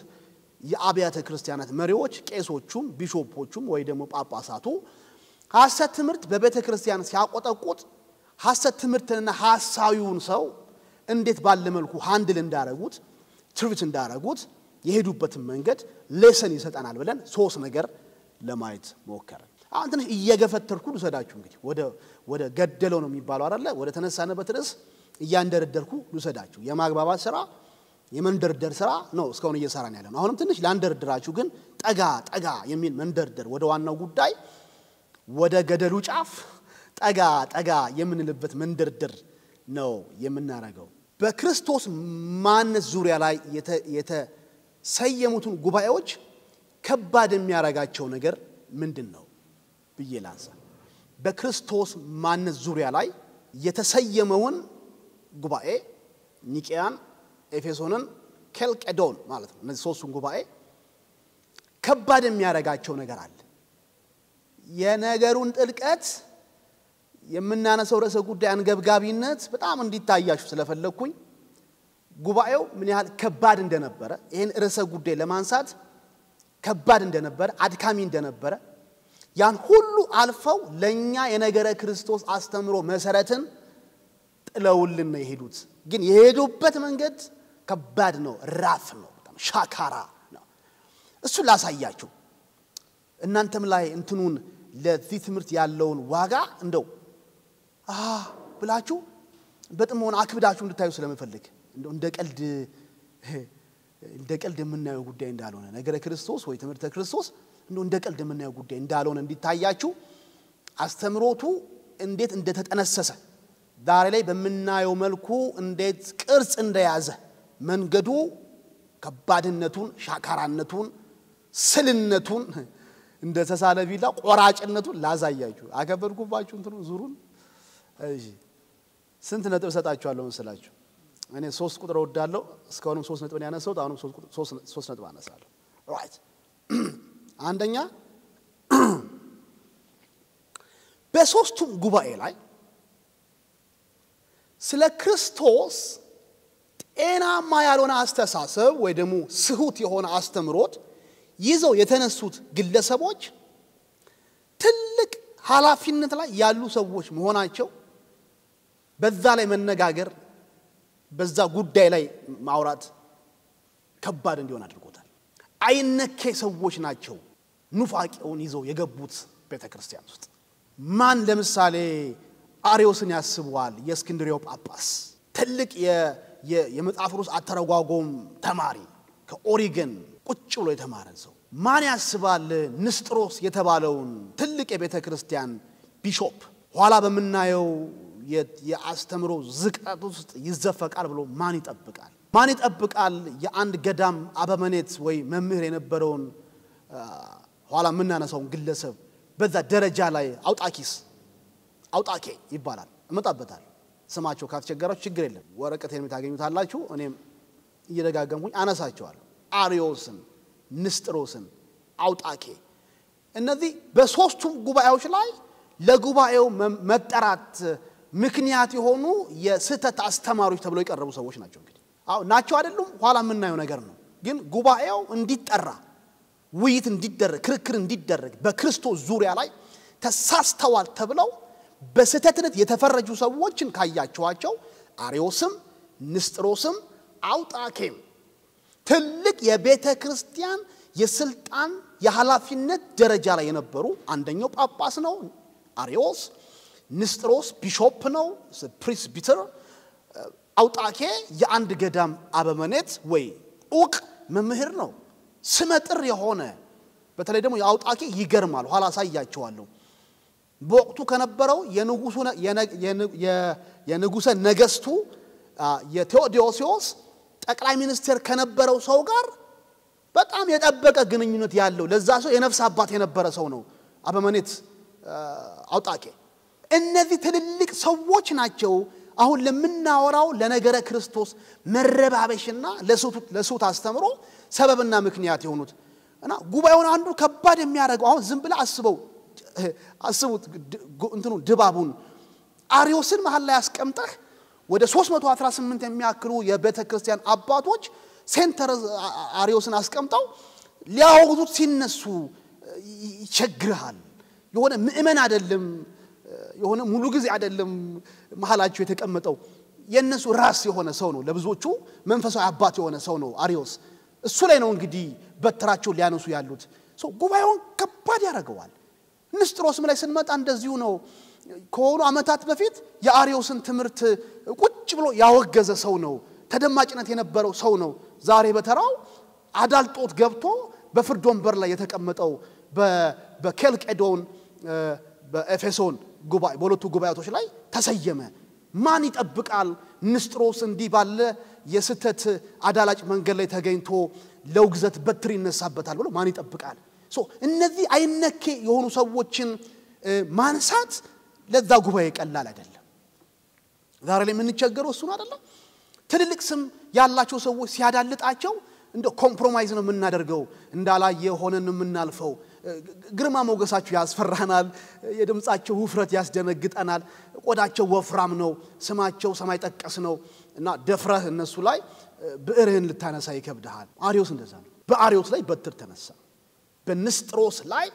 የአብያተ ክርስቲያናት መሪዎች ቄሶቹም ቢሾፖቹም ወይ ደግሞ ጳጳሳቱ ሐሰት ትምህርት በቤተ ክርስቲያን ሲያቆጠቁጥ ሐሰት ትምህርትና ሐሳዊውን ሰው እንዴት ባለ መልኩ ሃንድል እንዳረጉት ትሪት እንዳረጉት የሄዱበትን መንገድ ሌሰን ይሰጣናል ብለን ሶስት ነገር ለማየት ሞከርን። አሁን ትንሽ እየገፈተርኩ ልሰዳችሁ እንግዲህ ወደ ገደለው ነው የሚባለው አይደለ? ወደ ተነሳነበት ርዕስ እያንደረደርኩ ልሰዳችሁ። የማግባባት ስራ የመንደርደር ስራ ነው እስካሁን እየሰራን ያለነው። አሁንም ትንሽ ላንደርድራችሁ ግን ጠጋ የሚል መንደርደር ወደ ዋናው ጉዳይ ወደ ገደሉ ጫፍ ጠጋ የምንልበት መንደርደር ነው የምናረጋው። በክርስቶስ ማንነት ዙሪያ ላይ የተሰየሙትን ጉባኤዎች ከባድ የሚያረጋቸው ነገር ምንድነው ብዬ ላንሳ። በክርስቶስ ማንነት ዙሪያ ላይ የተሰየመውን ጉባኤ ኒቂያን፣ ኤፌሶንን፣ ኬልቄዶን ማለት ነው። እነዚህ ሶስቱን ጉባኤ ከባድ የሚያረጋቸው ነገር አለ። የነገሩን ጥልቀት የምናነሳው ርዕሰ ጉዳይ አንገብጋቢነት በጣም እንዲታያችሁ ስለፈለኩኝ ጉባኤው ምን ያህል ከባድ እንደነበረ ይሄን ርዕሰ ጉዳይ ለማንሳት ከባድ እንደነበረ አድካሚ እንደነበረ ያን ሁሉ አልፈው ለኛ የነገረ ክርስቶስ አስተምሮ መሰረትን ጥለውልን ነው የሄዱት ግን የሄዱበት መንገድ ከባድ ነው ራፍ ነው በጣም ሻካራ ነው እሱ ላሳያችሁ እናንተም ላይ እንትኑን ለዚህ ትምህርት ያለውን ዋጋ እንደው ብላችሁ በጥሞና አክብዳችሁ እንድታዩ ስለምፈልግ እንደው እንደ ቀልድ የምናየው ጉዳይ እንዳልሆነ ነገረ ክርስቶስ ወይ ትምህርተ ክርስቶስ እንደው እንደ ቀልድ የምናየው ጉዳይ እንዳልሆነ እንዲታያችሁ አስተምሮቱ እንዴት እንደተጠነሰሰ ዛሬ ላይ በመናየው መልኩ እንዴት ቅርጽ እንደያዘ መንገዱ ከባድነቱን ሻካራነቱን ስልነቱን እንደ ተሳለ ቢላ ቆራጭነቱን ላዛያችሁ አከበርኩባችሁ እንትኑ ዙሩን እሺ ስንት ነጥብ ሰጣችኋለሁ መስላችሁ እኔ 3 ቁጥር ወዳለው እስካሁንም 3 ነጥብ ያነሳው አሁንም 3 ነጥብ አነሳለሁ ራይት አንደኛ በሶስቱም ጉባኤ ላይ ስለ ክርስቶስ ጤናማ ያልሆነ አስተሳሰብ ወይ ደግሞ ስሁት የሆነ አስተምሮት ይዘው የተነሱት ግለሰቦች ትልቅ ኃላፊነት ላይ ያሉ ሰዎች መሆናቸው በዛ ላይ መነጋገር በዛ ጉዳይ ላይ ማውራት ከባድ እንዲሆን አድርጎታል አይነኬ ሰዎች ናቸው ኑፋቄውን ይዘው የገቡት ቤተክርስቲያን ውስጥ ማን ለምሳሌ አሪዮስን ያስቡዋል የእስክንድርያው ጳጳስ ትልቅ የመጽሐፍ ቅዱስ አተረጓጎም ተማሪ ከኦሪገን ቁጭ ብሎ የተማረ ሰው ማን ያስባል ንስጥሮስ የተባለውን ትልቅ የቤተክርስቲያን ቢሾፕ ኋላ በመናየው የአስተምሮ ዝቅጠት ውስጥ ይዘፈቃል ብሎ ማን ይጠብቃል የአንድ ገዳም አበመኔት ወይ መምህር የነበረውን ኋላ ምናነሳው ግለሰብ በዛ ደረጃ ላይ አውጣኬ ይባላል እመጣበታል ስማቸው ካስቸገራችሁ ችግር የለም ወረቀቴን የምታገኙታላችሁ እኔም እየደጋገምኩኝ አነሳቸዋለሁ አሪዮስን ንስጥሮስን አውጣኬ እነዚህ በሶስቱም ጉባኤዎች ላይ ለጉባኤው መጠራት ምክንያት የሆኑ የስተት አስተማሪዎች ተብለው የቀረቡ ሰዎች ናቸው እንግዲህ ናቸው አይደሉም ኋላ ምናየው ነገር ነው ግን ጉባኤው እንዲጠራ ውይይት እንዲደረግ ክርክር እንዲደረግ በክርስቶስ ዙሪያ ላይ ተሳስተዋል ተብለው በስተትነት የተፈረጁ ሰዎችን ካያቸዋቸው አሪዮስም ንስጥሮስም አውጣኬም ትልቅ የቤተክርስቲያን የስልጣን የኃላፊነት ደረጃ ላይ የነበሩ አንደኛው ጳጳስ ነው አሪዮስ ንስጥሮስ ቢሾፕ ነው ፕሪስቢተር አውጣኬ የአንድ ገዳም አበመኔት ወይ ኡቅ መምህር ነው ስመጥር የሆነ በተለይ ደግሞ የአውጣኬ ይገርማል ኋላ ሳያቸዋለሁ በወቅቱ ከነበረው የንጉሰ ነገስቱ የቴዎዶሲዮስ ጠቅላይ ሚኒስትር ከነበረው ሰው ጋር በጣም የጠበቀ ግንኙነት ያለው ለዛ ሰው የነፍስ አባት የነበረ ሰው ነው አበመኔት አውጣኬ እነዚህ ትልልቅ ሰዎች ናቸው አሁን ለምናወራው ለነገረ ክርስቶስ መረባበሽና ለሱት አስተምሮ ሰበብና ምክንያት የሆኑት እና ጉባኤውን አንዱ ከባድ የሚያደርገው አሁን ዝም ብለ አስቡት እንትኑ ድባቡን አሪዮስን መሃል ላይ ያስቀምጠህ ወደ 318 የሚያክሉ የቤተክርስቲያን አባቶች ሴንተር አሪዮስን አስቀምጠው ሊያወግዙት ሲነሱ ይቸግራል የሆነ ምእመን አይደለም የሆነ ሙሉ ጊዜ አይደለም መሃላቸው የተቀመጠው የነሱ ራስ የሆነ ሰው ነው ለብዙዎቹ መንፈሳዊ አባት የሆነ ሰው ነው አሪዮስ እሱ ላይ ነው እንግዲህ በትራቸው ሊያነሱ ያሉት ጉባኤውን ከባድ ያደርገዋል ንስጥሮስም ላይ ስንመጣ እንደዚሁ ነው ከሆኑ አመታት በፊት የአሪዮስን ትምህርት ቁጭ ብሎ ያወገዘ ሰው ነው ተደማጭነት የነበረው ሰው ነው ዛሬ በተራው አዳልጦት ገብቶ በፍርድ ወንበር ላይ የተቀመጠው በኬልቄዶን በኤፌሶን ጉባኤ በሁለቱ ጉባኤቶች ላይ ተሰየመ ማን ይጠብቃል ንስጥሮስ እንዲህ ባለ የስተት አዳላጭ መንገድ ላይ ተገኝቶ ለውግዘት በትር ይነሳበታል ብሎ ማን ይጠብቃል እነዚህ አይነኬ የሆኑ ሰዎችን ማንሳት ለዛ ጉባኤ ቀላል አይደለም ዛሬ ላይ ምን ቸገረው እሱ ነው አይደለም ትልልቅ ስም ያላቸው ሰዎች ሲያዳልጣቸው እንደ ኮምፕሮማይዝ ነው የምናደርገው እንዳላየ ሆነን የምናልፈው ግርማ ሞገሳቸው ያስፈራናል የድምጻቸው ውፍረት ያስደነግጠናል ቆዳቸው ወፍራም ነው ስማቸው ሰማይ ጠቀስ ነው እና ደፍረህ እነሱ ላይ ብዕርህን ልታነሳ ይከብዳል አርዮስ እንደዛ ነው በአርዮስ ላይ በትር ተነሳ በንስጥሮስ ላይ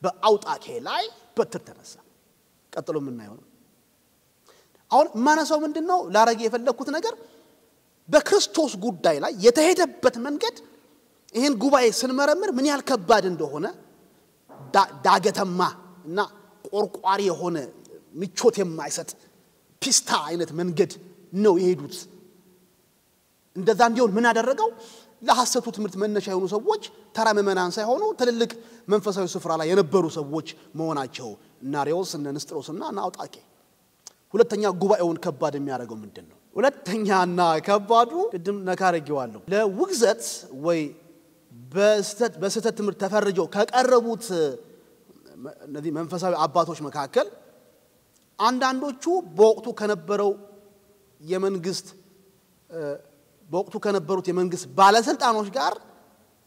በአውጣኬ ላይ በትር ተነሳ ቀጥሎ ምን እናየው አሁን ማነሳው ምንድነው ላረግ የፈለኩት ነገር በክርስቶስ ጉዳይ ላይ የተሄደበት መንገድ ይሄን ጉባኤ ስንመረምር ምን ያህል ከባድ እንደሆነ ዳገተማ እና ቆርቋሪ የሆነ ምቾት የማይሰጥ ፒስታ አይነት መንገድ ነው የሄዱት እንደዛ እንዲሆን ምን አደረገው ለሐሰቱ ትምርት መነሻ የሆኑ ሰዎች ተራ መመናን ሳይሆኑ ትልልቅ መንፈሳዊ ስፍራ ላይ የነበሩ ሰዎች መሆናቸው እና አርዮስ እና ንስጥሮስና አውጣኬ ሁለተኛ ጉባኤውን ከባድ የሚያደርገው ምንድነው ሁለተኛና ከባዱ ቅድም ነካረጊዋለሁ ለውግዘት ወይ በስተት ትምርት ተፈርጀው ከቀረቡት እነዚህ መንፈሳዊ አባቶች መካከል አንዳንዶቹ በወቅቱ ከነበሩት የመንግስት ባለስልጣኖች ጋር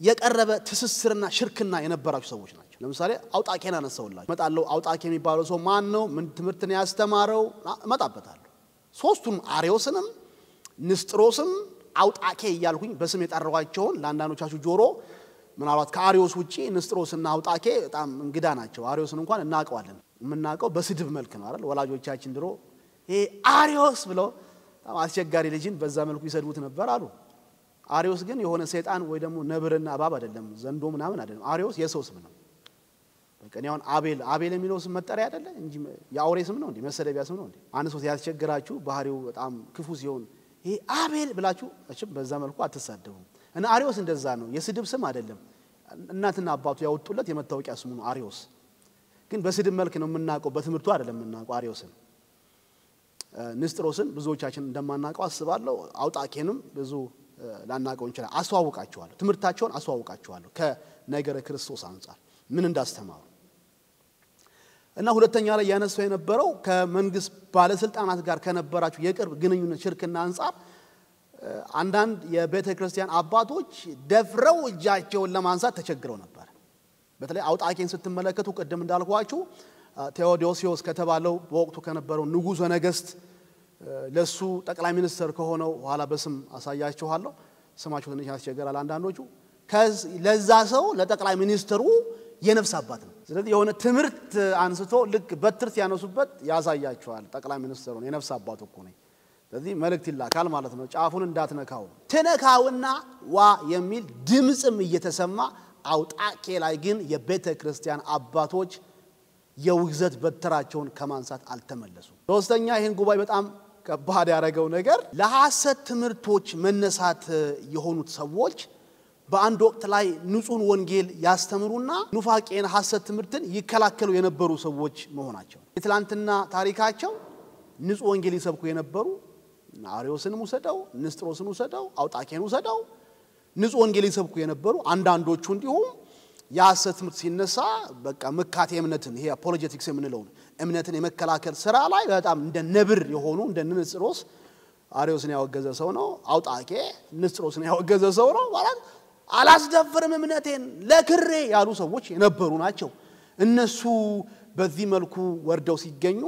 የቀረበ ትስስርና ሽርክና የነበራቸው ሰዎች ናቸው ለምሳሌ አውጣኬና ነሰውላችሁ መጣለው አውጣኬ የሚባለው ሰው ማን ነው ምን ትምርትን ያስተማረው መጣበታለሁ ሶስቱም አርዮስንም ንስጥሮስም አውጣኬ ይያልኩኝ በስም የጠራዋቸውን ለአንዳንዶቻችሁ ጆሮ ምናልባት ከአርዮስ ውጪ ንስጥሮስና አውጣኬ በጣም እንግዳ ናቸው አርዮስን እንኳን እናቀዋለን የምናቀው በስድብ መልክ ነው አይደል ወላጆቻችን ድሮ ይሄ አርዮስ ብለው በጣም አስቸጋሪ ልጅን በዛ መልኩ ይሰድቡት ነበር አሉ አርዮስ ግን የሆነ ሰይጣን ወይ ደግሞ ነብርና እባብ አይደለም ዘንዶ ምናምን አይደለም አርዮስ የሰው ስም ነው በቃ ነው አቤል የሚለው ስም መጠሪያ አይደለ እንጂ ያውሬ ስም ነው እንዴ መሰደቢያ ስም ነው እንዴ አንድ ሰው ያስቸግራችሁ ባህሪው በጣም ክፉ ሲሆን ይሄ አቤል ብላችሁ እሺም በዛ መልኩ አትሳደቡ እና አርዮስ እንደዛ ነው የስድብ ስም አይደለም እናትና አባቱ ያወጡለት የመታወቂያ ስሙ ነው አርዮስ ግን በስድብ መልክ ነው የምናቀው በትምርቱ አይደለም የምናቀው አርዮስን ንስጥሮስን ብዙዎቻችን እንደማናቀው አስባለሁ አውጣኬንም ብዙ ላናቀው እንችላለን አስተዋውቃቸዋለሁ ትምርታቸውን አስተዋውቃቸዋለሁ ከነገረ ክርስቶስ አንፃር ምን እንዳስተማሩ እና ሁለተኛ ላይ ያነሳው የነበረው ከመንግስት ባለስልጣናት ጋር ከነበራቸው የቅርብ ግንኙነት ሽርክና አንፃር አንዳንድ የቤተክርስቲያን አባቶች ደፍረው እጃቸውን ለማንሳት ተቸግረው ነበር በተለይ አውጣኬን ስትመለከቱ ቀደም እንዳልኳችሁ ቴዎዶሲዮስ ከተባለው በወቅቱ ከነበረው ንጉሠ ነገስት ለሱ ጠቅላይ ሚኒስትር ከሆነው ኋላ በስም አሳያችኋለሁ ስማቸው ትንሽ ያስቸግራል አንዳንዶቹ ለዛ ሰው ለጠቅላይ ሚኒስትሩ የነፍስ አባት ነው ስለዚህ የሆነ ትምርት አንስቶ ልክ በትር ሲያነሱበት ያሳያችኋል ጠቅላይ ሚኒስትሩን የነፍስ አባት እኮ ነው ስለዚህ መልእክት ይላካል ማለት ነው ጫፉን እንዳትነካው ተነካውና ዋ የሚል ድምጽም እየተሰማ አውጣኬ ላይ ግን የቤተክርስቲያን አባቶች የውግዘት በትራቸውን ከማንሳት አልተመለሱ ሶስተኛ ይሄን ጉባኤ በጣም ከባድ ያደረገው ነገር ለሐሰት ትምርቶች መነሳት የሆኑት ሰዎች በአንድ ወቅት ላይ ንጹህ ወንጌል ያስተምሩና ኑፋቄን ሐሰት ትምርትን ይከላከሉ የነበሩ ሰዎች መሆናቸው የትላንትና ታሪካቸው ንጹህ ወንጌል ይሰብኩ የነበሩ አርዮስን ሙሰደው ንስጥሮስን ሙሰደው አውጣኬን ሙሰደው ንጹህ ወንጌል ይሰብኩ የነበሩ አንዳንዶቹ እንዲሁም ያሰት ትምርት ሲነሳ በቃ መካቴ እምነትን ይሄ አፖሎጀቲክስ የምንለው እምነትን የመከላከል ስራ ላይ በጣም እንደ ነብር የሆኑ እንደ ንስጥሮስ አርዮስን ያወገዘ ሰው ነው አውጣኬ ንስጥሮስን ያወገዘ ሰው ነው ማለት አላስደፍርም እምነቴን ለክሬ ያሉ ሰዎች የነበሩ ናቸው እነሱ በዚህ መልኩ ወርደው ሲገኙ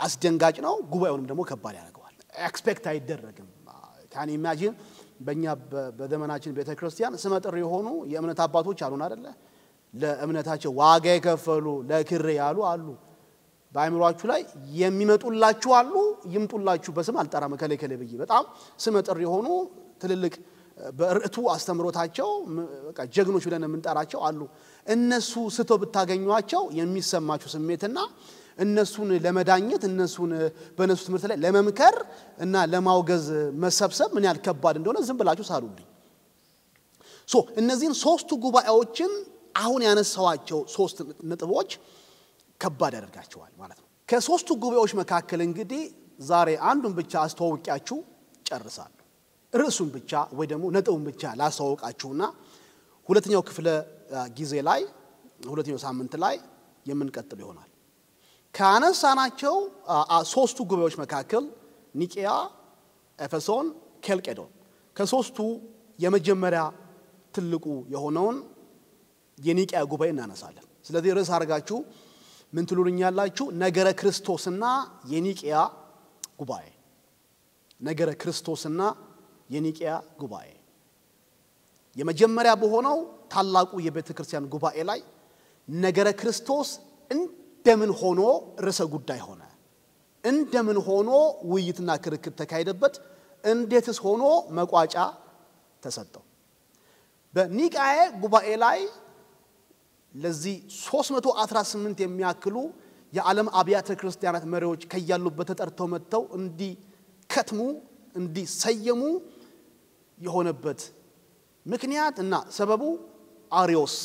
አስደንጋጭ ነው ጉባኤውንም ደግሞ ከባድ ያደርገዋል ኤክስፔክት አይደረግም ካን ኢማጂን በእኛ በዘመናችን ቤተክርስቲያን ስመጥር የሆኑ የእምነት አባቶች አሉን አይደለ ለእምነታቸው ዋጋ የከፈሉ ለክሬ ያሉ አሉ ባይምሯችሁ ላይ የሚመጡላችሁ አሉ ይምጡላችሁ በስም አልጠራም ከለከለ በይ በጣም ስመጥር የሆኑ ትልልቅ በርዕቱ አስተምሮታቸው በቃ ጀግኖች ብለን የምንጠራቸው አሉ እነሱ ስተው ብታገኙአቸው የሚሰማችሁ ስሜትና እነሱን ለመዳኘት እነሱን በነሱ ትምርት ላይ ለመምከር እና ለማውገዝ መሰብሰብ ምን ያህል ከባድ እንደሆነ ዝም ብላችሁ ሳሉልኝ እነዚህን ሶስቱ ጉባኤዎችን አሁን ያነሳዋቸው ሶስት ነጥቦች ከባድ ያደርጋቸዋል ማለት ነው ከሶስቱ ጉባኤዎች መካከል እንግዲህ ዛሬ አንዱን ብቻ አስተዋውቂያችሁ ጨርሳለሁ ርዕሱን ብቻ ወይ ደግሞ ነጥቡን ብቻ ላስተዋውቃችሁና ሁለተኛው ክፍለ ጊዜ ላይ ሁለተኛው ሳምንት ላይ የምንቀጥል ይሆናል ካነሳናቸው ሶስቱ ጉባኤዎች መካከል ኒቂያ ኤፌሶን ኬልቄዶን ከሶስቱ የመጀመሪያ ትልቁ የሆነውን የኒቂያ ጉባኤ እናነሳለን ስለዚህ ርዕስ አርጋችሁ ምን ትሉልኛላችሁ ነገረ ክርስቶስና የኒቂያ ጉባኤ ነገረ ክርስቶስና የኒቂያ ጉባኤ የመጀመሪያ በሆነው ታላቁ የቤተክርስቲያን ጉባኤ ላይ ነገረ ክርስቶስ እንደምን ሆኖ ርዕሰ ጉዳይ ሆነ እንደምን ሆኖ ውይይትና ክርክር ተካሄደበት እንዴትስ ሆኖ መቋጫ ተሰጠው በኒቂያ ጉባኤ ላይ ለዚህ 318 የሚያክሉ የዓለም አብያተ ክርስቲያናት መሪዎች ከያሉበት ተጠርተው መጥተው እንዲ ከተሙ እንዲ ሰየሙ የሆነበት ምክንያት እና ሰበቡ አሪዮስ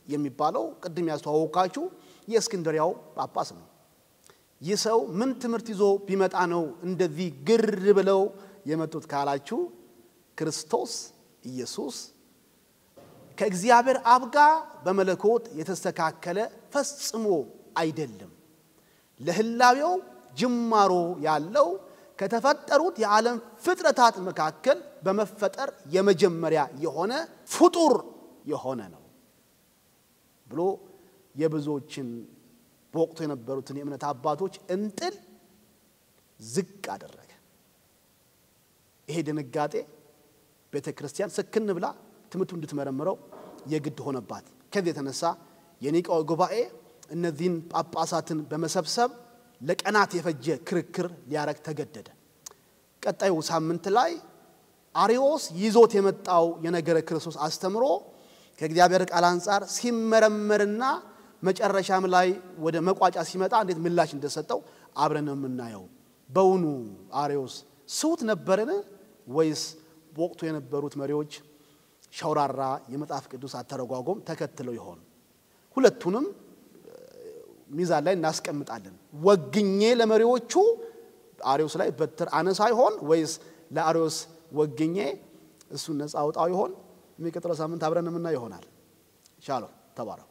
የሚባለው ቅድም ያስተዋወቃችሁ የእስክንድሪያው ጳጳስ ነው ይሰው ምን ትምርት ይዞ ቢመጣ ነው እንደዚህ ግር ብለው የመጡት ካላችሁ ክርስቶስ ኢየሱስ ከእግዚአብሔር አብ ጋር በመለኮት የተስተካከለ ፈጽሞ አይደለም ለህላዌው ጅማሮ ያለው ከተፈጠሩት የዓለም ፍጥረታት መካከል በመፈጠር የመጀመሪያ የሆነ ፍጡር የሆነ ነው ብሎ የብዙዎችን በወቅቱ የነበሩትን የእምነት አባቶች እንጥል ዝቅ አደረገ ይሄ ድንጋጤ ቤተክርስቲያን ሰክን ብላ ትምቱ እንድትመረምረው የግድ ሆነባት ከዚህ የተነሳ የኒቂያ ጉባኤ እነዚህን ጳጳሳትን በመሰብሰብ ለቀናት የፈጀ ክርክር ሊያረግ ተገደደ ቀጣዩ ሳምንት ላይ አሪዮስ ይዞት የመጣው የነገረ ክርስቶስ አስተምሮ ከእግዚአብሔር ቃል አንፃር ሲመረመርና መጨረሻም ላይ ወደ መቋጫ ሲመጣ እንዴት ምላሽ እንደሰጠው አብረን የምናየው በውኑ አሪዮስ ሱት ነበርነ ወይስ በወቅቱ የነበሩት መሪዎች ሻውራራ የመጽሐፍ ቅዱስ አተረጓጎም ተከትለው ይሆን ሁለቱንም ሚዛን ላይ እናስቀምጣለን ወግኜ ለመሪዎቹ አሪዮስ ላይ በትር አነሳ ይሆን ወይስ ለአሪዮስ ወግኜ እሱ ነፃ አውጣው ይሆን የሚቀጥለው ሳምንት አብረን የምናየው ይሆናል ሻሎም ተባረኩ